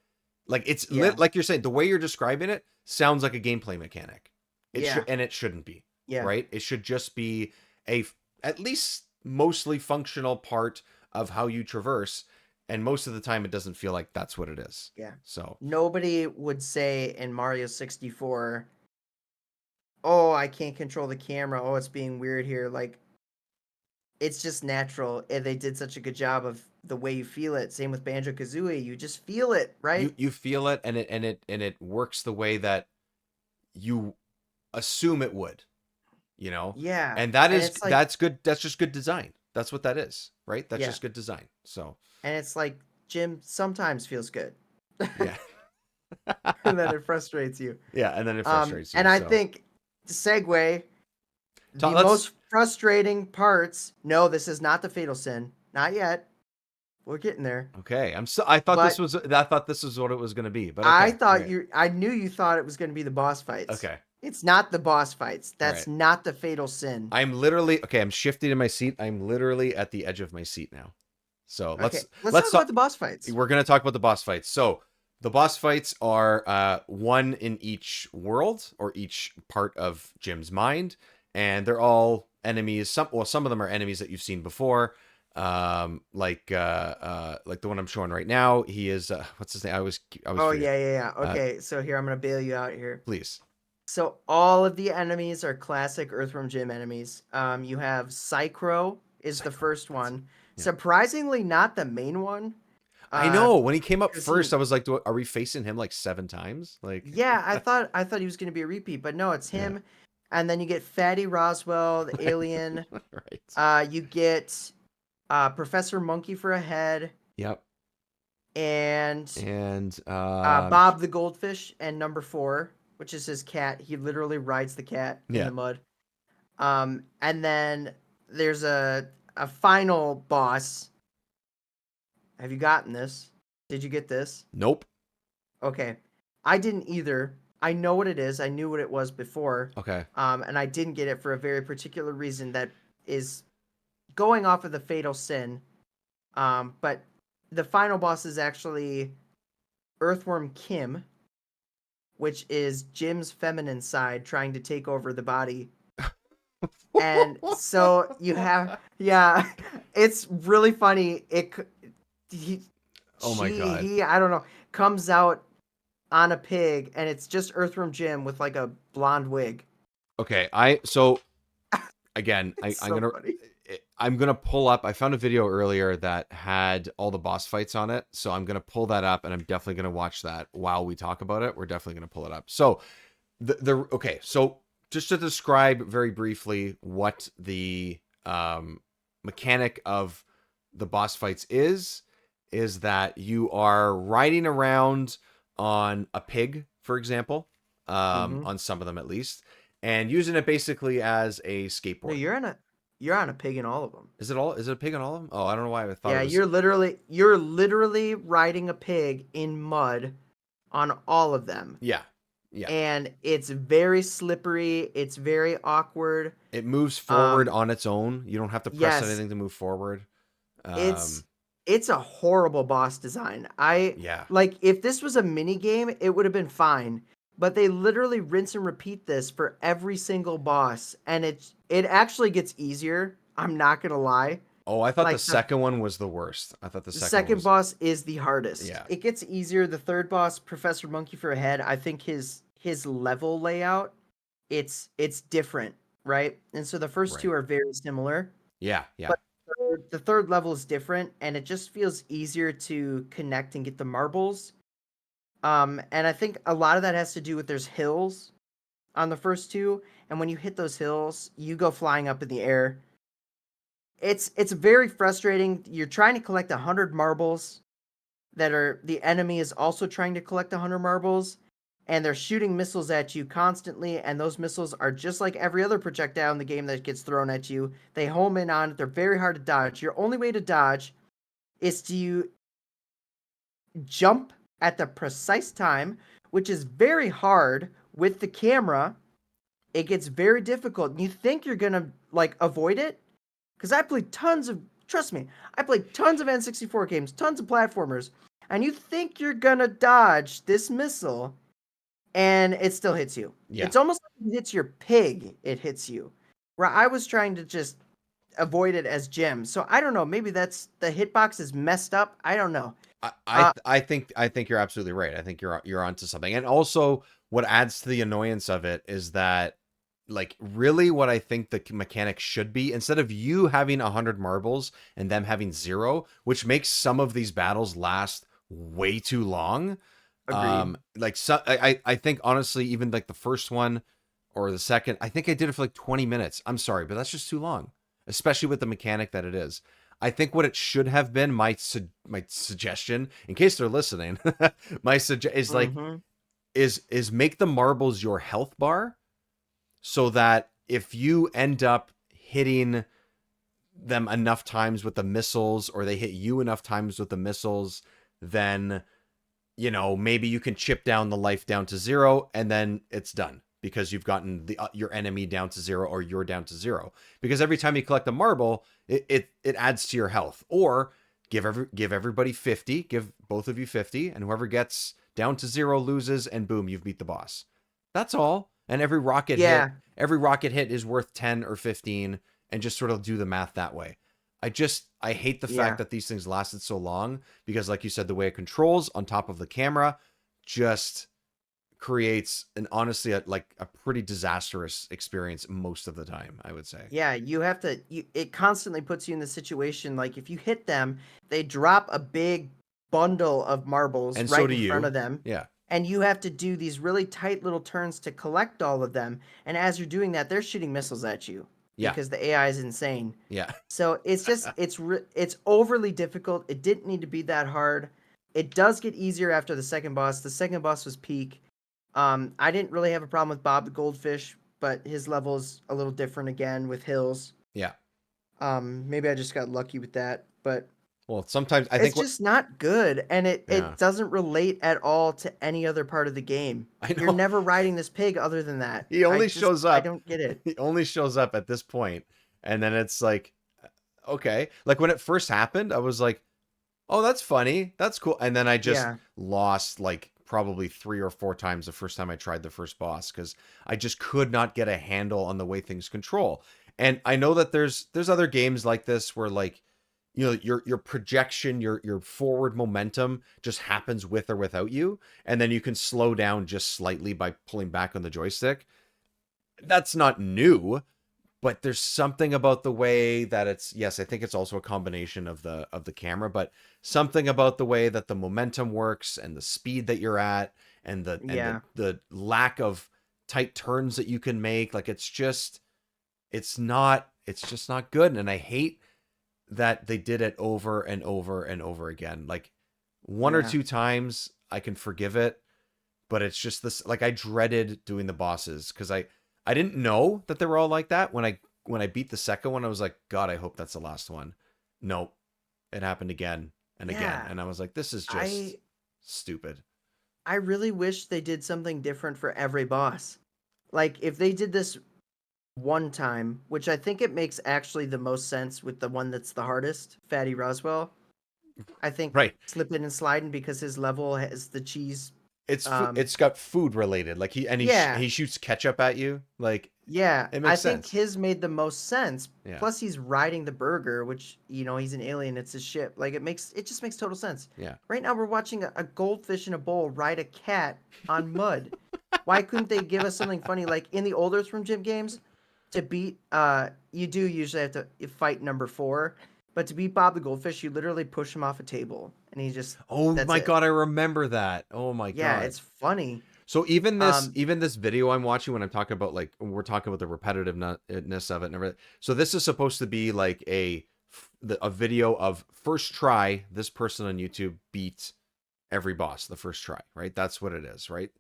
like it's Yeah. like you're saying, the way you're describing it sounds like a gameplay mechanic. It Yeah. should, and it shouldn't be. yeah, Right? It should just be a at least mostly functional part of how you traverse, and most of the time it doesn't feel like that's what it is. yeah. So, Nobody would say in Mario 64, "Oh, I can't control the camera. Oh, it's being weird here." Like it's just natural. And they did such a good job of the way you feel it. Same with Banjo-Kazooie. You just feel it, right? you feel it, and it works the way that you assume it would, you know? Yeah. And that And is it's like that's good. That's just good design. That's what that is, right? That's yeah. just good design. So, And it's like Jim sometimes feels good. yeah. And then it frustrates you. Yeah, and then it frustrates you. And I so. think the segue, the let's- most frustrating parts. No, this is not the fatal sin. Not yet. We're getting there. Okay, I thought But- this was. I thought this was what it was going to be. But okay, I thought okay. I knew you thought it was going to be the boss fights. Okay, It's not the boss fights. That's Right. not the fatal sin. I'm literally okay. I'm shifting in my seat. I'm literally at the edge of my seat now. So Okay, let's let's talk about the boss fights. We're going to talk about the boss fights. So the boss fights are one in each world or each part of Jim's mind, and they're all enemies. Some of them are enemies that you've seen before. Like the one I'm showing right now. He is what's his name? I was Oh forget. yeah. Okay, so here I'm gonna bail you out here. Please. So all of the enemies are classic Earthworm Jim enemies. You have Psychro is the first one. Yeah. Surprisingly, not the main one. I know when he came up 'cause first, he- I was like, are we facing him like 7 times? Like, Yeah, I thought he was gonna be a repeat, but no, it's him. And then you get Fatty Roswell, the alien. right. You get Professor Monkey for a head, Yep. and And Bob the Goldfish, and number 4, which is his cat. He literally rides the cat in Yeah. the mud. And then there's a final boss. Have you gotten this? Did you get this? nope. Okay. I didn't either. I know what it is. I knew what it was before. Okay. And I didn't get it for a very particular reason that is going off of the fatal sin. But the final boss is actually Earthworm Kim, which is Jim's feminine side trying to take over the body. And so you have, yeah, it's really funny. Oh my God. He, I don't know, comes out on a pig, and it's just Earthworm Jim with like a blonde wig. Okay. Again, It's I'm so gonna funny. I'm gonna pull up. I found a video earlier that had all the boss fights on it, so I'm gonna pull that up, and I'm definitely gonna watch that while we talk about it. We're definitely gonna pull it up. So okay. So just to describe very briefly what the mechanic of the boss fights is that you are riding around on a pig, for example, on some of them at least, and using it basically as a skateboard. No, you're on a pig in all of them. Is it a pig on all of them? Oh, I don't know why I thought Yeah, it was... you're literally riding a pig in mud on all of them. Yeah. And it's very slippery, it's very awkward. It moves forward on its own. You don't have to press yes. anything to move forward. It's a horrible boss design. Yeah. Like if this was a mini game, it would have been fine. But they literally rinse and repeat this for every single boss, and it actually gets easier. I'm not gonna lie. Oh, I thought Like the second one was the worst. I thought the The second second boss is the hardest. Yeah. It gets easier. The third boss, Professor Monkey for a head, I think his level layout, it's different. right? And so the first two Right. are very similar, Yeah. Yeah. but the third level is different, and it just feels easier to connect and get the marbles. And I think a lot of that has to do with there's hills on the first two, and when you hit those hills, you go flying up in the air. It's very frustrating. You're trying to collect 100 marbles that are the enemy is also trying to collect 100 marbles, and they're shooting missiles at you constantly, and those missiles are just like every other projectile in the game that gets thrown at you. They home in on it. They're very hard to dodge. Your only way to dodge is to jump at the precise time, which is very hard with the camera. It gets very difficult. You think you're gonna like avoid it, because I played tons of. Trust me, I played tons of N64 games, tons of platformers, and you think you're gonna dodge this missile, and it still hits you. Yeah. It's almost like it hits your pig. It hits you. Where I was trying to just avoid it as Jim. So I don't know. Maybe that's the hitbox is messed up. I don't know. I think you're absolutely right. I think you're onto something. And also what adds to the annoyance of it is that like really what I think the mechanic should be, instead of you having 100 marbles and them having 0, which makes some of these battles last way too long. Agreed. Like so, I think honestly, even like the first one or the second, I think I did it for like 20 minutes. I'm sorry, but that's just too long, especially with the mechanic that it is. I think what it should have been, my suggestion, in case they're listening, is like Mm-hmm. is make the marbles your health bar, so that if you end up hitting them enough times with the missiles, or they hit you enough times with the missiles, then maybe you can chip down the life down to 0, and then it's done because you've gotten your enemy down to 0, or you're down to 0. Because every time you collect a marble, it adds to your health. Or give everybody 50, give both of you 50, and whoever gets down to 0 loses, and boom, you've beat the boss. That's all. And every rocket Yeah. hit is worth 10 or 15, and just sort of do the math that way. I hate the Yeah. fact that these things lasted so long, because like you said, the way it controls on top of the camera just creates honestly a pretty disastrous experience most of the time, I would say. Yeah, you have to. It constantly puts you in the situation like if you hit them, they drop a big bundle of marbles And so right do in front you. of them, Yeah. and you have to do these really tight little turns to collect all of them. And as you're doing that, they're shooting missiles at you Yeah. because the AI is insane. Yeah. So it's just it's overly difficult. It didn't need to be that hard. It does get easier after the second boss. The second boss was peak. I didn't really have a problem with Bob the Goldfish, but his level is a little different again with hills. Yeah. Maybe I just got lucky with that, but Well, sometimes I it's think what just not good, and yeah. it doesn't relate at all to any other part of the game. I You're know. never riding this pig other than that. He only shows I up. don't get it. He only shows up at this point, and then it's like, okay. Like when it first happened, I was like, "Oh, that's funny. That's cool." And then I just Yeah. lost like probably 3 or 4 times the first time I tried the first boss, because I just could not get a handle on the way things control. And I know that there's other games like this where like your projection, your forward momentum just happens with or without you, and then you can slow down just slightly by pulling back on the joystick. That's not new, but there's something about the way that it's, yes, I think it's also a combination of the camera, but something about the way that the momentum works and the speed that you're at, and Yeah. the lack of tight turns that you can make. Like it's just not good. And I hate that they did it over and over and over again. Like one or Yeah. two times I can forgive it, but it's just this, like I dreaded doing the bosses, because I didn't know that they were all like that. When I beat the second one, I was like, God, I hope that's the last one. Nope. It happened again and again. Yeah. And I was like, this is just I stupid. I really wish they did something different for every boss. Like if they did this one time, which I think it makes actually the most sense with the one that's the hardest, Fatty Roswell. I think Right. slipping and sliding because his level has the cheese. It's got food related. Like Yeah, he shoots ketchup at you. Like yeah. it I makes think sense. his made the most sense. Yeah. Plus, he's riding the burger, which he's an alien. It's his ship. Like it just makes total sense. Yeah. Right now, we're watching a goldfish in a bowl ride a cat on mud. Why couldn't they give us something funny like in the old Earthworm Jim games? to beat you do usually have to fight number 4, but to beat Bob the Goldfish, you literally push him off a table and he just Oh that's my it. god, I remember that. Oh my Yeah, god. it's funny. So even this Um video I'm watching, when I'm talking about, like, when we're talking about the repetitiveness of it and everything. So this is supposed to be like a video of first try, this person on YouTube beat every boss the first try, right? That's what it is, right?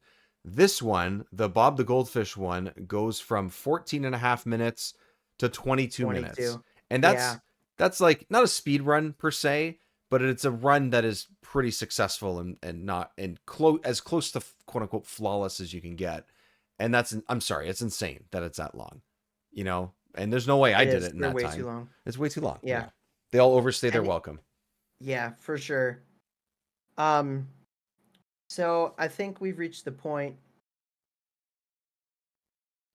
This one, the Bob the Goldfish one, goes from 14 and a half minutes to 22 minutes. 22. And Yeah. that's like not a speed run per se, but it's a run that is pretty successful and not as close to quote unquote flawless as you can get. And I'm sorry, it's insane that it's that long, you know? And there's no way I It did is. it in They're that way too time. long. It's way too long. Yeah. Yeah. They all overstay their And welcome. yeah, for sure. Um so I think we've reached the point,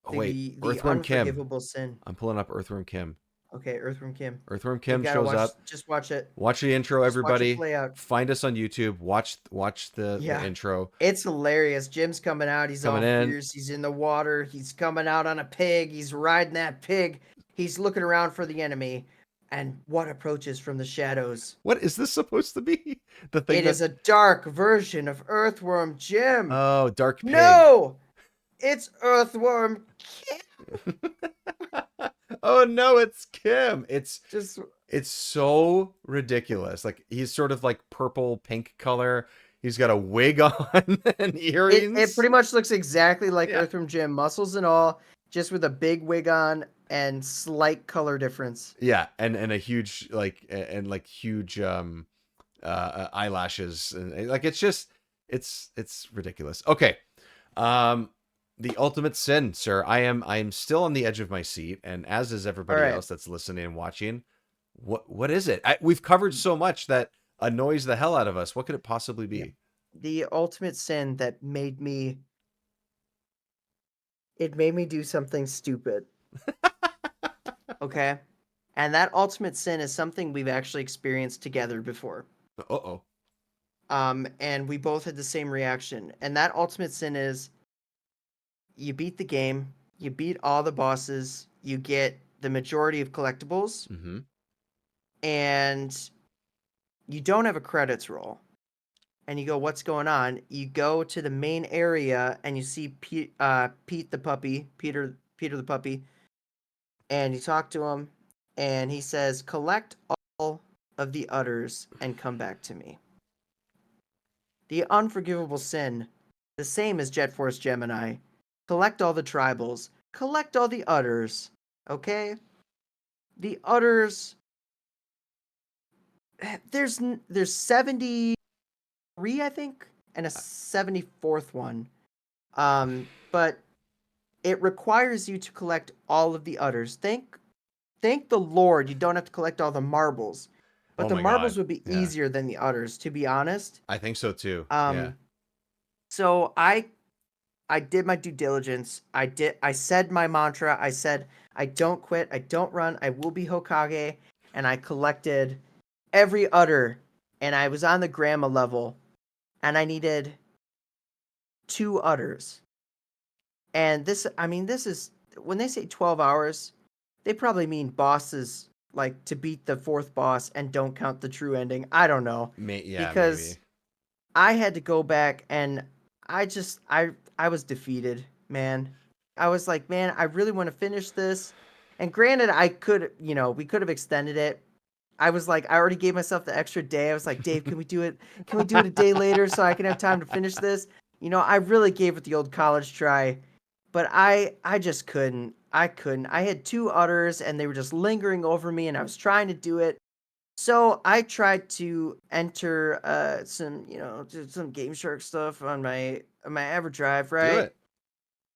Oh wait, the Earthworm Kim. unforgivable sin. I'm pulling up Earthworm Kim. Okay, Earthworm Kim. Earthworm You Kim gotta shows up. just watch it. Watch the intro, Just watch it everybody. play out. Find us on YouTube. Watch the Yeah. intro. It's hilarious. Jim's coming out. He's Coming all in. fierce. He's in the water. He's coming out on a pig. He's riding that pig. He's looking around for the enemy. And what approaches from the shadows? What is this supposed to be? The thing It is a dark version of Earthworm Jim. Oh, Dark Pig. No! It's Earthworm Kim. Oh no, it's Kim. It's Just so ridiculous. Like, he's sort of like purple pink color. He's got a wig on and earrings. it pretty much looks exactly like Yeah. Earthworm Jim, muscles and all, just with a big wig on and slight color difference. Yeah, and a huge huge eyelashes, and like it's ridiculous. Okay. The ultimate sin, sir. I am still on the edge of my seat, and as is everybody All right. else that's listening and watching. What is it? We've covered so much that annoys the hell out of us. What could it possibly be? Yeah. The ultimate sin that made me do something stupid. Okay? And that ultimate sin is something we've actually experienced together before. Uh-oh. And we both had the same reaction. And that ultimate sin is you beat the game, you beat all the bosses, you get the majority of collectibles, Mm-hmm. and you don't have a credits roll. And you go, what's going on? You go to the main area and you see Pete the puppy, Peter the puppy, and you talk to him, and he says, collect all of the udders and come back to me. The unforgivable sin, the same as Jet Force Gemini. Collect all the tribals. Collect all the udders. Okay? The udders. There's 73, I think, and a 74th one. But it requires you to collect all of the udders. Thank the Lord you don't have to collect all the marbles. But Oh the my marbles God. would be Yeah. easier than the udders, to be honest. I think so too. Yeah. So I did my due diligence. I said my mantra. I said, I don't quit. I don't run. I will be Hokage. And I collected every udder. And I was on the grandma level. And I needed 2 udders. And this is, when they say 12 hours, they probably mean bosses, like to beat the 4th boss and don't count the true ending. I don't know. Because Maybe. I had to go back and I was defeated, man. I was like, man, I really want to finish this. And granted, we could have extended it. I was like, I already gave myself the extra day. I was like, Dave, can we do it? Can we do it a day later so I can have time to finish this? I really gave it the old college try, but I just couldn't. I couldn't. I had 2 udders and they were just lingering over me and I was trying to do it. So I tried to enter some Game Shark stuff on my EverDrive, right? Do it.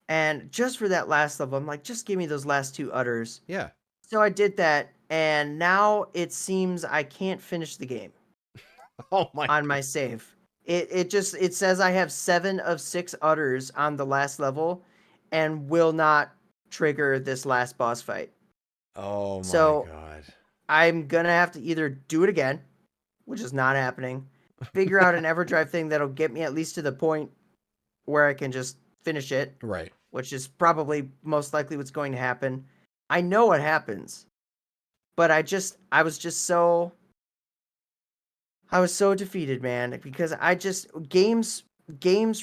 And just for that last level, I'm like, just give me those last 2 udders. Yeah. So I did that, and now it seems I can't finish the game Oh my. on my save. It says I have 7 of 6 udders on the last level, and will not trigger this last boss fight. Oh my So- God. I'm gonna have to either do it again, which is not happening, figure out an EverDrive thing that'll get me at least to the point where I can just finish it, Right. which is probably most likely what's going to happen. I know what happens, but I was so defeated, man, because games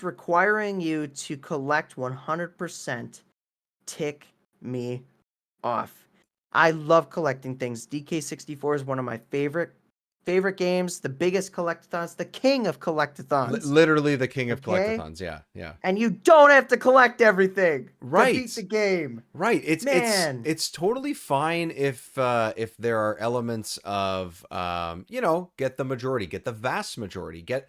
requiring you to collect 100% tick me off. I love collecting things. DK64 is one of my favorite games, the biggest collectathons, the king of collectathons. Literally the king of Okay? collectathons. Yeah, yeah. And you don't have to collect everything to beat the Right. game. Right. Man. It's totally fine if there are elements of get the majority, get the vast majority, get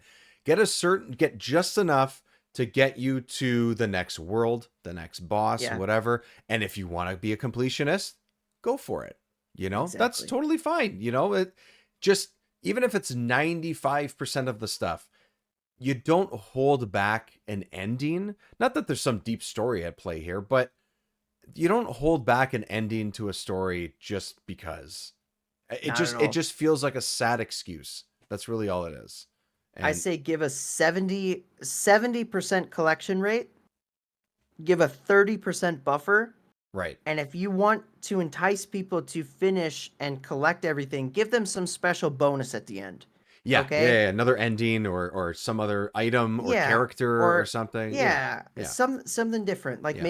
just enough to get you to the next world, the next boss, Yeah. whatever. And if you want to be a completionist, go for it. That's Exactly. totally fine. It just, even if it's 95% of the stuff, you don't hold back an ending. Not that there's some deep story at play here, but you don't hold back an ending to a story just because. Not at It all. just feels like a sad excuse. That's really all it is. I say give a 70% collection rate, give a 30% buffer, right. and if you want to entice people to finish and collect everything, give them some special bonus at the end. Yeah, Okay? yeah, another ending or some other item or Yeah, character or something. yeah, Yeah. something different. Like Yeah.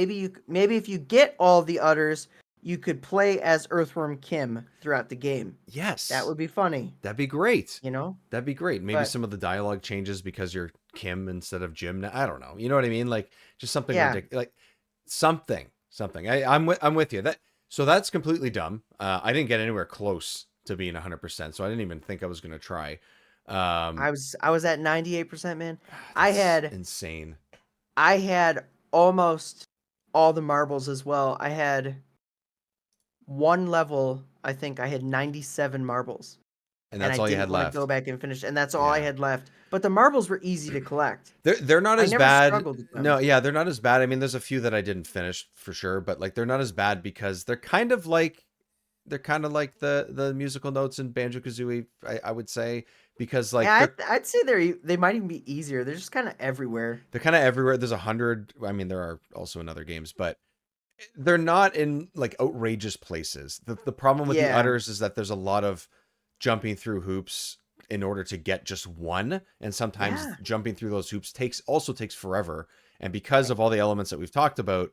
maybe if you get all the udders, you could play as Earthworm Kim throughout the game. Yes. That would be funny. That'd be great. You know? That'd be great. Maybe some of the dialogue changes because you're Kim instead of Jim. I don't know. You know what I mean? Like just something Yeah. ridiculous. Like something. I'm with you. So that's completely dumb. I didn't get anywhere close to being 100%, so I didn't even think I was gonna try. I was at 98%, man. I had insane. I had almost all the marbles as well. I had one level, I think I had 97 marbles. And that's all you had want left. to go back and finish, and that's all I had left. But the marbles were easy to collect. They're not as never bad. struggled with them. No, yeah, they're not as bad. I mean, there's a few that I didn't finish for sure, but like they're not as bad because they're kind of like the musical notes in Banjo-Kazooie, I would say, because like Yeah, I'd say they might even be easier. They're just kind of everywhere. they're kind of everywhere. There's 100. I mean, there are also in other games, but they're not in like outrageous places. The problem with the udders is that there's a lot of jumping through hoops in order to get just one, and sometimes jumping through those hoops takes forever. And because of all the elements that we've talked about,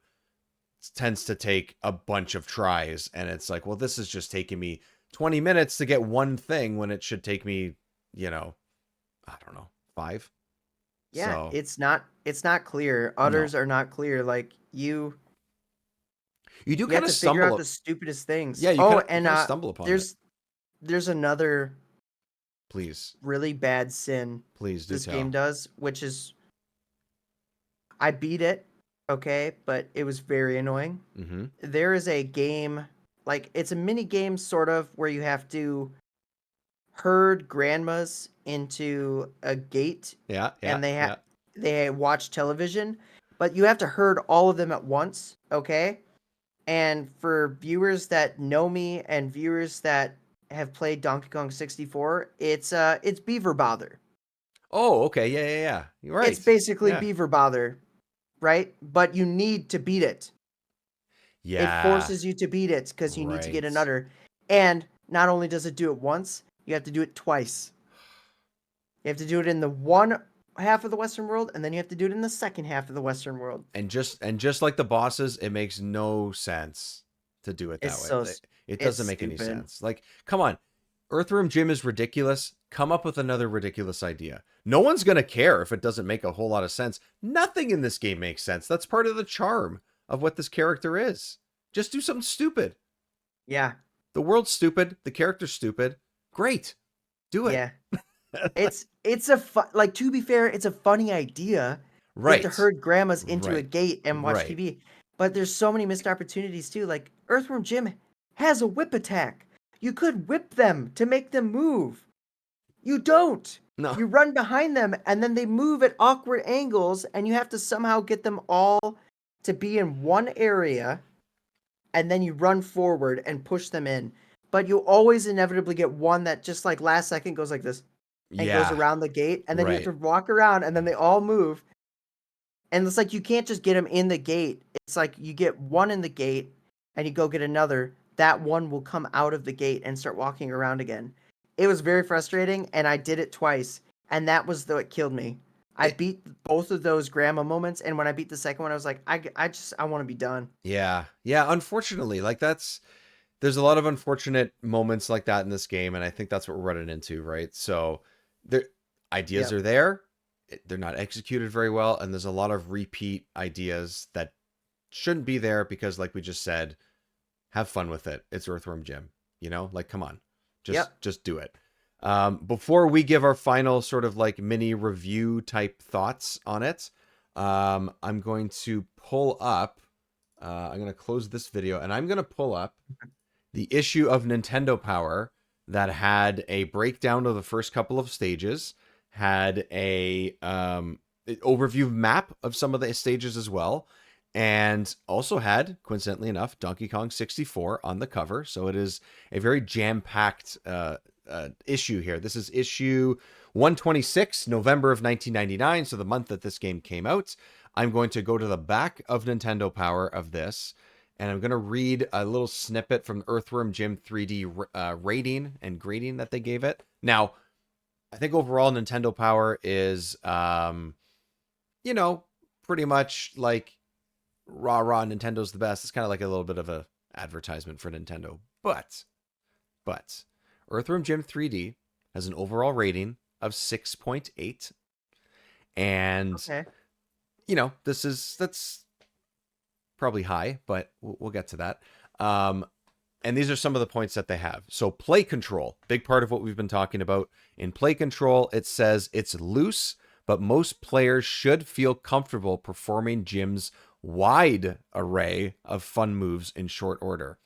it tends to take a bunch of tries, and it's like, well, this is just taking me 20 minutes to get one thing when it should take me, I don't know, 5. Yeah, So, it's not clear. Udders are not clear. Like you do kind of figure stumble out the stupidest things. Yeah, you kind of stumble upon it. There's another Please. really bad sin Please do this tell. game does, which is I beat it, okay, but it was very annoying. Mm-hmm. There is a game, like it's a mini game sort of where you have to herd grandmas into a gate. Yeah. And they watch television, but you have to herd all of them at once, okay? And for viewers that know me and viewers that have played Donkey Kong 64, it's Beaver Bother. Oh, okay. Yeah. You're right. It's basically Beaver Bother, right? But you need to beat it. Yeah. It forces you to beat it because you need to get another. And not only does it do it once, you have to do it twice. You have to do it in the one half of the Western world, and then you have to do it in the second half of the Western world. And just like the bosses, it makes no sense to do it that way. It doesn't make any sense. Like, come on. Earthworm Jim is ridiculous. Come up with another ridiculous idea. No one's going to care if it doesn't make a whole lot of sense. Nothing in this game makes sense. That's part of the charm of what this character is. Just do something stupid. Yeah. The world's stupid. The character's stupid. Great. Do it. Yeah. It's a like, to be fair, it's a funny idea. Right. To herd grandmas into a gate and watch TV. But there's so many missed opportunities too. Like Earthworm Jim has a whip attack. You could whip them to make them move. You don't. No. You run behind them and then they move at awkward angles and you have to somehow get them all to be in one area and then you run forward and push them in. But you always inevitably get one that just like last second goes like this and goes around the gate and then you have to walk around and then they all move. And it's like you can't just get them in the gate. It's like you get one in the gate and you go get another, that one will come out of the gate and start walking around again. It was very frustrating, and I did it twice, and that was what killed me. I beat both of those grandma moments, and when I beat the second one, I was like, I want to be done. Yeah. Yeah. Unfortunately, like there's a lot of unfortunate moments like that in this game, and I think that's what we're running into, right? So the ideas Yep. are there, they're not executed very well, and there's a lot of repeat ideas that shouldn't be there because, like we just said, have fun with it. It's Earthworm Jim, like come on, Yep. just do it. Before we give our final sort of like mini review type thoughts on it, I'm going to pull up. I'm going to close this video, and I'm going to pull up the issue of Nintendo Power that had a breakdown of the first couple of stages, had a overview map of some of the stages as well, and also had, coincidentally enough, Donkey Kong 64 on the cover. So it is a very jam-packed issue here. This is issue 126, November of 1999, so the month that this game came out. I'm going to go to the back of Nintendo Power of this, and I'm going to read a little snippet from Earthworm Jim 3D rating and grading that they gave it. Now, I think overall Nintendo Power is, pretty much like rah rah, Nintendo's the best. It's kind of like a little bit of a advertisement for Nintendo. But Earthworm Jim 3D has an overall rating of 6.8. And, Okay. that's probably high, but we'll get to that. And these are some of the points that they have. So play control, big part of what we've been talking about. In play control, it says it's loose, but most players should feel comfortable performing Jim's wide array of fun moves in short order.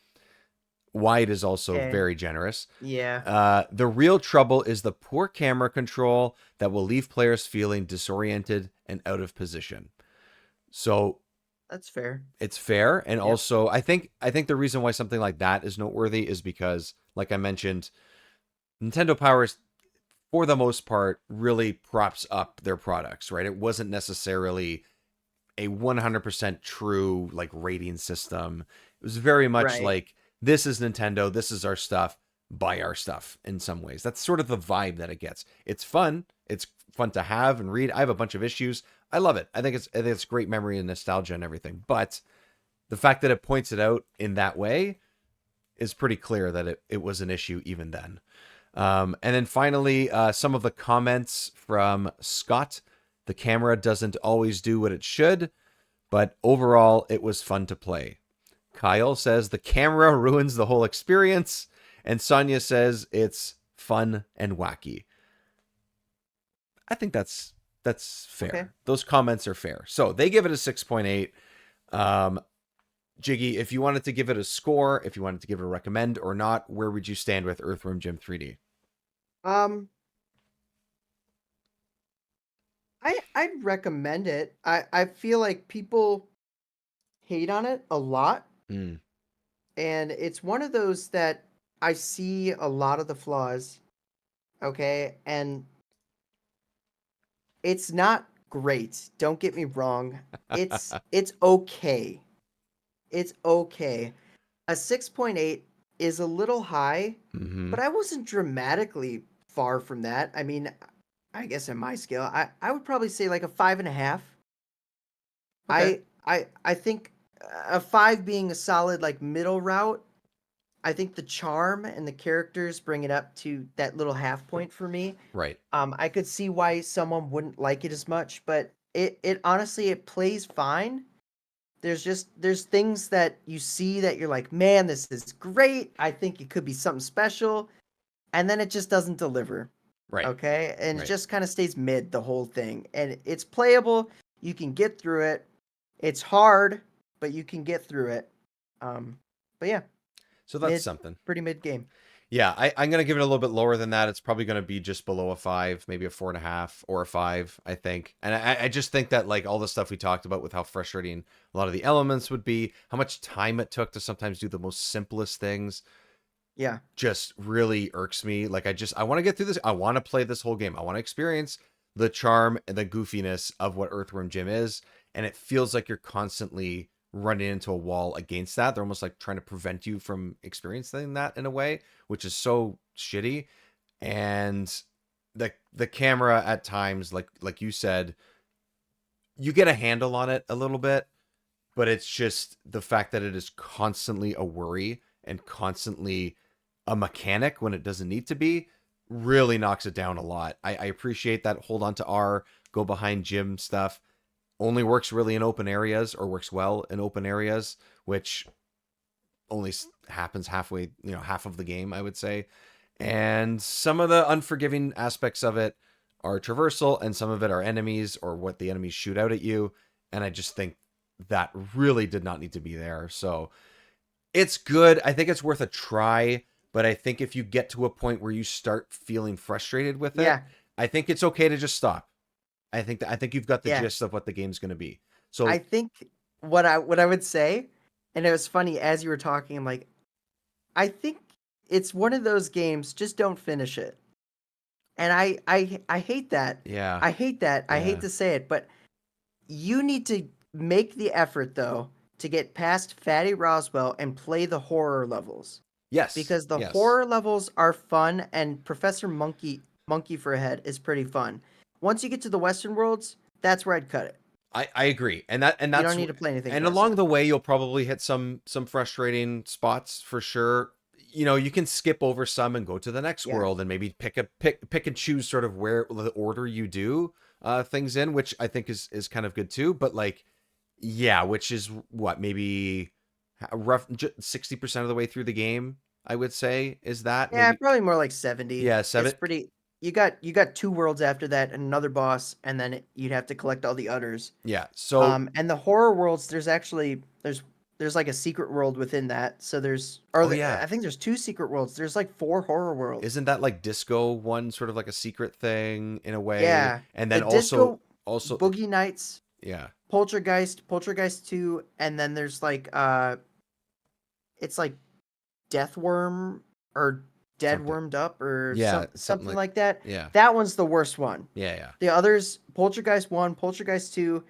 Wide is also very generous. Yeah. The real trouble is the poor camera control that will leave players feeling disoriented and out of position. So That's fair. it's fair. And also I think the reason why something like that is noteworthy is because, like I mentioned, Nintendo Power, for the most part, really props up their products, right? It wasn't necessarily a 100% true like rating system. It was very much like, this is Nintendo, this is our stuff, buy our stuff in some ways. That's sort of the vibe that it gets. It's fun. It's fun to have and read. I have a bunch of issues. I love it. I think it's great memory and nostalgia and everything. But the fact that it points it out in that way is pretty clear that it was an issue even then. And then finally, some of the comments from Scott. The camera doesn't always do what it should, but overall, it was fun to play. Kyle says the camera ruins the whole experience, and Sonia says it's fun and wacky. I think that's fair. Okay. Those comments are fair. So they give it a 6.8. Jiggy, if you wanted to give it a score, if you wanted to give it a recommend or not, where would you stand with Earthworm Jim 3D? I'd recommend it. I feel like people hate on it a lot. And it's one of those that I see a lot of the flaws. Okay. And it's not great. Don't get me wrong. It's okay. It's okay. A 6.8 is a little high, but I wasn't dramatically far from that. I mean, I guess on my scale, I would probably say like a 5.5. Okay. I think a 5 being a solid like middle route. I think the charm and the characters bring it up to that little half point for me. Right. I could see why someone wouldn't like it as much, but it honestly, it plays fine. There's things that you see that you're like, man, this is great. I think it could be something special. And then it just doesn't deliver. Right. Okay. And it just kind of stays mid the whole thing. And it's playable. You can get through it. It's hard, but you can get through it. But yeah. So that's something. Pretty mid game. Yeah, I'm going to give it a little bit lower than that. It's probably going to be just below a 5, maybe a 4.5 or a 5, I think. And I just think that like all the stuff we talked about with how frustrating a lot of the elements would be, how much time it took to sometimes do the most simplest things. Yeah. Just really irks me. Like I want to get through this. I want to play this whole game. I want to experience the charm and the goofiness of what Earthworm Jim is. And it feels like you're constantly running into a wall against that. They're almost like trying to prevent you from experiencing that in a way, which is so shitty. And the camera at times, like you said, you get a handle on it a little bit, but it's just the fact that it is constantly a worry and constantly a mechanic when it doesn't need to be really knocks it down a lot. I appreciate that hold on to R, go behind Jim stuff. Only works really in open areas, or works well in open areas, which only happens halfway, half of the game, I would say. And some of the unforgiving aspects of it are traversal, and some of it are enemies or what the enemies shoot out at you. And I just think that really did not need to be there. So it's good. I think it's worth a try. But I think if you get to a point where you start feeling frustrated with it, I think it's okay to just stop. I think you've got the gist of what the game's going to be. So I think what I would say, and it was funny as you were talking, I'm like, I think it's one of those games, just don't finish it. And I hate that. Yeah. I hate that. I hate to say it, but you need to make the effort though to get past Fatty Roswell and play the horror levels. Yes. Because the horror levels are fun, and Professor Monkey for a Head is pretty fun. Once you get to the Western worlds, that's where I'd cut it. I agree. And that's, you don't need to play anything. And along the way, you'll probably hit some frustrating spots for sure. You can skip over some and go to the next world and maybe pick and choose sort of where the order you do things in, which I think is kind of good too. But which is what, maybe rough 60% of the way through the game, I would say, is that. Yeah, maybe, probably more like 70. Yeah, 70. It's pretty. You got 2 worlds after that, and another boss, and then you'd have to collect all the others. Yeah. So and the horror worlds, there's like a secret world within that. So I think there's 2 secret worlds. There's like 4 horror worlds. Isn't that like Disco one sort of like a secret thing in a way? Yeah. And then also Boogie Nights. Yeah. Poltergeist 2, and then there's like it's like Deathworm or Dead Wormed Up or something like that. Yeah. That one's the worst one. Yeah. The others, Poltergeist 1, Poltergeist 2,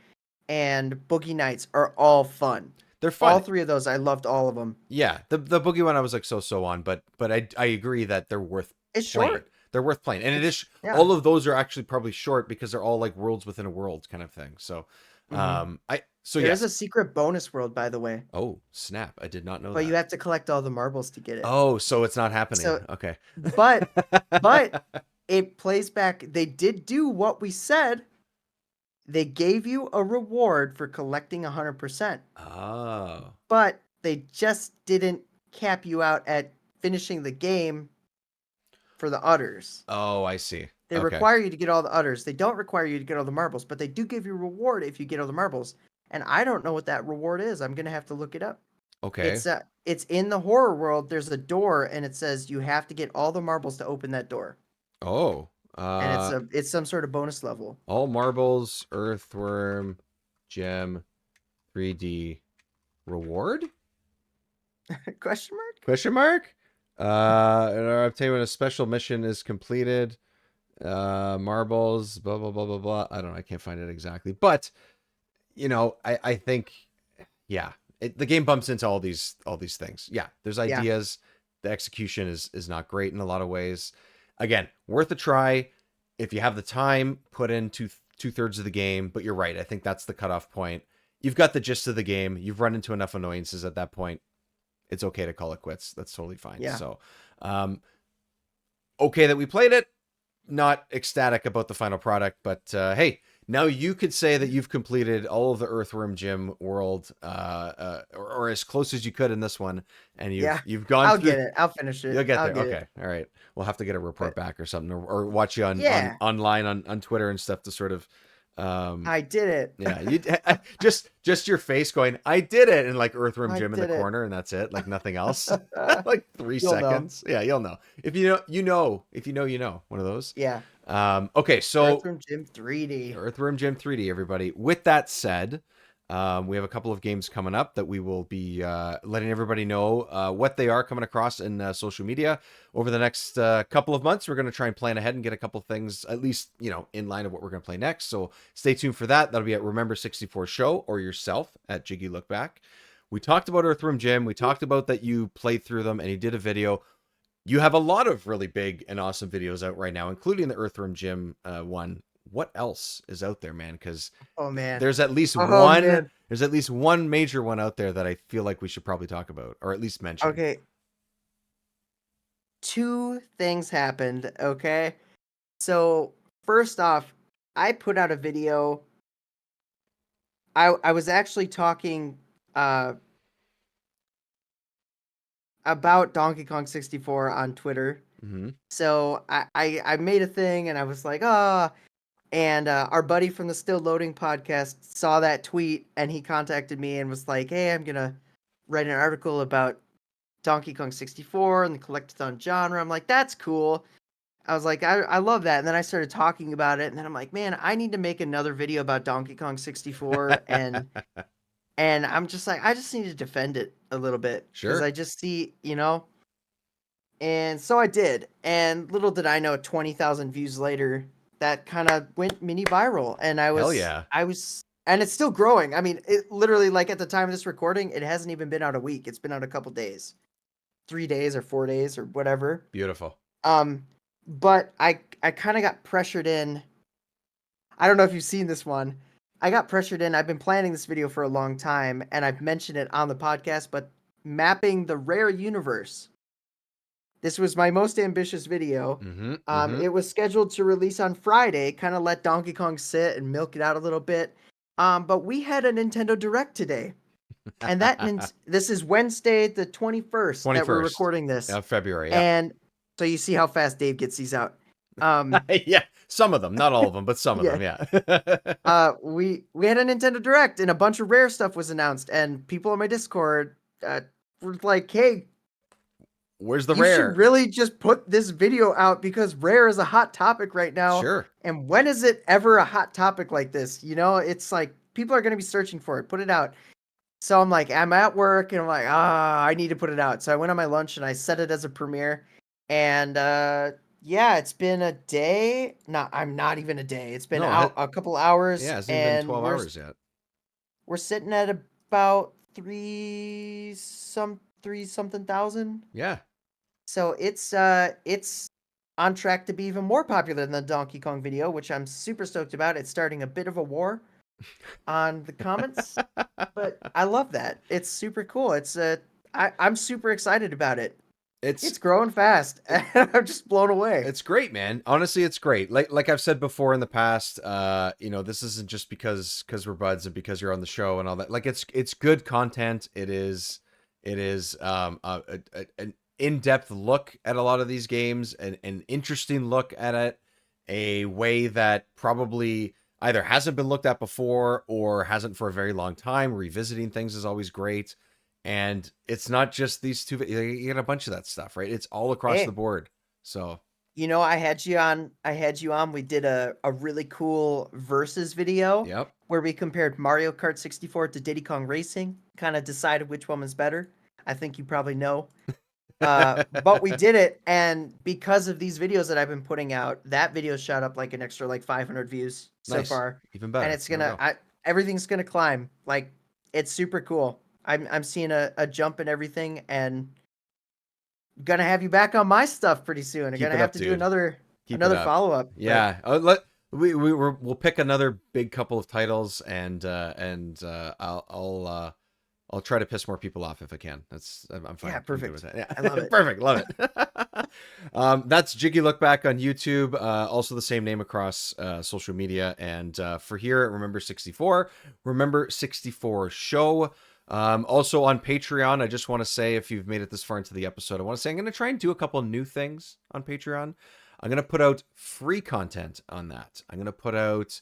and Boogie Nights are all fun. They're fun. All 3 of those, I loved all of them. Yeah. The Boogie one I was like so on, but I agree that they're worth It's playing. short. They're worth playing. And it is all of those are actually probably short because they're all like worlds within a world kind of thing. So there's a secret bonus world, by the way. Oh, snap. I did not know that. But you have to collect all the marbles to get it. Oh, so it's not happening. Okay. But it plays back. They did do what we said. They gave you a reward for collecting 100%. Oh. But they just didn't cap you out at finishing the game for the udders. Oh, I see. They require you to get all the udders. They don't require you to get all the marbles, but they do give you a reward if you get all the marbles. And I don't know what that reward is. I'm going to have to look it up. Okay. It's in the horror world. There's a door, and it says you have to get all the marbles to open that door. Oh. And it's some sort of bonus level. All marbles, Earthworm, Gem, 3D, reward? Question mark? Question mark? Obtain when a special mission is completed. Marbles, blah blah blah blah blah. I don't know. I can't find it exactly, but I think, the game bumps into all these things. Yeah, there's ideas. The execution is not great in a lot of ways. Again, worth a try if you have the time. Put in two-thirds of the game, but you're right. I think that's the cutoff point. You've got the gist of the game. You've run into enough annoyances at that point. It's okay to call it quits. That's totally fine. Yeah. So, okay that we played it. Not ecstatic about the final product, but hey, now you could say that you've completed all of the Earthworm Jim world, or as close as you could in this one, and you've gone. I'll get it. I'll finish it. You'll get there. Okay, all right. We'll have to get a report back or something, or watch you online on Twitter and stuff to sort of. I did it. Yeah, you just your face going, I did it, and like Earthworm Jim in the corner, and that's it, like nothing else. Like 3 seconds. Know. Yeah, you'll know. If you know, you know. If you know, you know. One of those. Yeah. Okay, so Earthworm Jim 3D. Earthworm Jim 3D, everybody. With that said, We have a couple of games coming up that we will be letting everybody know what they are coming across in social media over the next couple of months. We're going to try and plan ahead and get a couple of things, at least, in line of what we're going to play next. So stay tuned for that. That'll be at Remember 64 Show or yourself at Jiggylookback. We talked about Earthworm Jim. We talked about that you played through them and you did a video. You have a lot of really big and awesome videos out right now, including the Earthworm Jim one. What else is out there, man? Because there's at least one. Man. There's at least one major one out there that I feel like we should probably talk about, or at least mention. Okay. 2 things happened. Okay. So first off, I put out a video. I was actually talking about Donkey Kong 64 on Twitter. Mm-hmm. So I made a thing and I was like, and our buddy from the Still Loading podcast saw that tweet and he contacted me and was like, hey, I'm going to write an article about Donkey Kong 64 and the collectathon genre. I'm like, that's cool. I was like, I love that. And then I started talking about it and then I'm like, man, I need to make another video about Donkey Kong 64 and I'm just like, I just need to defend it a little bit. Sure. Because I just see, and so I did. And little did I know, 20,000 views later, that kind of went mini viral. And Hell yeah. And it's still growing. I mean, it literally, like at the time of this recording, it hasn't even been out a week. It's been out a couple days, 3 days or 4 days or whatever. Beautiful. But I kind of got pressured in. I don't know if you've seen this one. I got pressured in. I've been planning this video for a long time, and I've mentioned it on the podcast, but mapping the rare universe. This was my most ambitious video. Mm-hmm. It was scheduled to release on Friday, kind of let Donkey Kong sit and milk it out a little bit. But we had a Nintendo Direct today. And this is Wednesday, the 21st that we're recording this. February, yeah. And so you see how fast Dave gets these out. Yeah, some of them, not all of them, but some of them, yeah. We had a Nintendo Direct and a bunch of rare stuff was announced, and people on my Discord were like, hey, where's the you rare? should really just put this video out because rare is a hot topic right now. Sure. And when is it ever a hot topic like this? It's like people are going to be searching for it. Put it out. So I'm like, I'm at work and I'm like, I need to put it out. So I went on my lunch and I set it as a premiere. And yeah, it's been a day. No, I'm not even a day. It's been out a couple hours. Yeah, it's been 12 hours yet. We're sitting at about 3 something thousand. Yeah. So it's on track to be even more popular than the Donkey Kong video, which I'm super stoked about. It's starting a bit of a war on the comments, but I love that. It's super cool. I'm super excited about it. It's growing fast, and I'm just blown away. It's great, man. Honestly, it's great. Like I've said before in the past, this isn't just because we're buds and because you're on the show and all that. Like it's good content. It is an in-depth look at a lot of these games, an interesting look at it, a way that probably either hasn't been looked at before or hasn't for a very long time. Revisiting things is always great. And it's not just these two. You get a bunch of that stuff, right? It's all across the board. So, I had you on. We did a really cool versus video. Yep. Where we compared Mario Kart 64 to Diddy Kong Racing. Kind of decided which one was better. I think you probably know. But we did it, and because of these videos that I've been putting out, that video shot up like an extra 500 views so far. Even better. And it's everything's gonna climb. Like, it's super cool. I'm seeing a jump in everything, and gonna have you back on my stuff pretty soon. I'm gonna have to do another follow up. Yeah, we'll pick another big couple of titles, and I'll try to piss more people off if I can. I'm fine. Yeah, perfect. With that. Yeah, I love it. Perfect, love it. That's Jiggylookback on YouTube. Also the same name across social media, and for here at Remember 64 Show. Also on Patreon, I just want to say, if you've made it this far into the episode, I want to say I'm going to try and do a couple new things on Patreon. I'm going to put out free content on that. I'm going to put out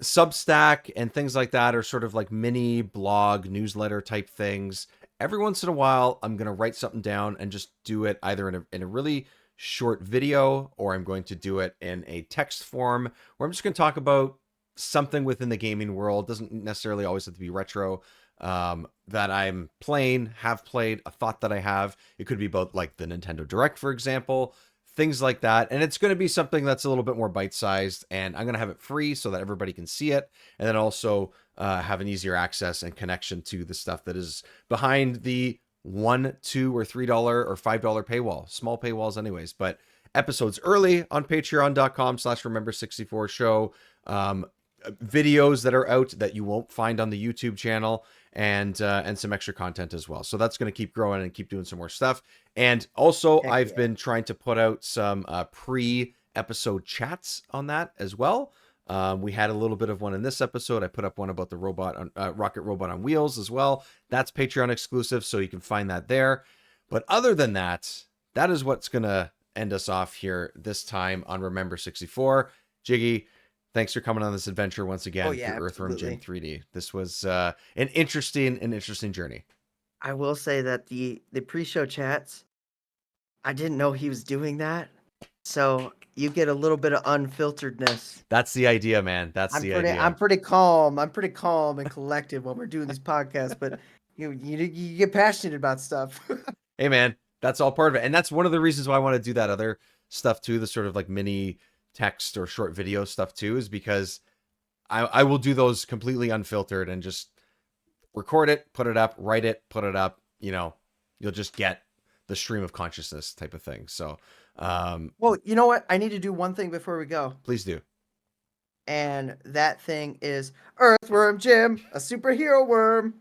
Substack and things like that, are sort of like mini blog newsletter type things. Every once in a while, I'm going to write something down and just do it either in a really short video, or I'm going to do it in a text form where I'm just going to talk about something within the gaming world, doesn't necessarily always have to be retro, that I'm playing, have played, a thought that I have. It could be both like the Nintendo Direct, for example, things like that. And it's going to be something that's a little bit more bite-sized, and I'm going to have it free so that everybody can see it. And then also have an easier access and connection to the stuff that is behind the $1, $2, or $3 or $5 paywall. Small paywalls anyways, but episodes early on patreon.com/remember64 show. Videos that are out that you won't find on the YouTube channel, and some extra content as well. So that's going to keep growing and keep doing some more stuff. And also I've been trying to put out some pre-episode chats on that as well. We had a little bit of one in this episode. I put up one about the rocket robot on wheels as well. That's Patreon exclusive, so you can find that there. But other than that, that is what's going to end us off here this time on Remember 64. Jiggy, thanks for coming on this adventure once again through Earthworm Jim 3D. This was an interesting journey. I will say that the pre-show chats, I didn't know he was doing that. So you get a little bit of unfilteredness. That's the idea, man. That's the idea. I'm pretty calm. I'm pretty calm and collected when we're doing these podcasts, but you get passionate about stuff. Hey, man, that's all part of it. And that's one of the reasons why I want to do that other stuff too, the sort of like mini text or short video stuff too, is because I will do those completely unfiltered and just record it, put it up, write it, put it up. You know, you'll just get the stream of consciousness type of thing. So, well, you know what? I need to do one thing before we go. Please do. And that thing is Earthworm Jim, a superhero worm.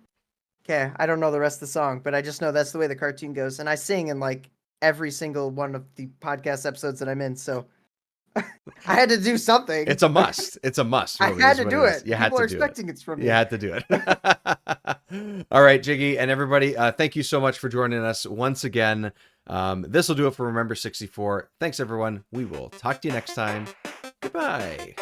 Okay, I don't know the rest of the song, but I just know that's the way the cartoon goes. And I sing in like every single one of the podcast episodes that I'm in. So I had to do something. It's a must. It's a must. I had to do it. You had People to are do expecting it from me. You had to do it. All right, Jiggy and everybody, thank you so much for joining us once again. This will do it for Remember 64. Thanks, everyone. We will talk to you next time. Goodbye.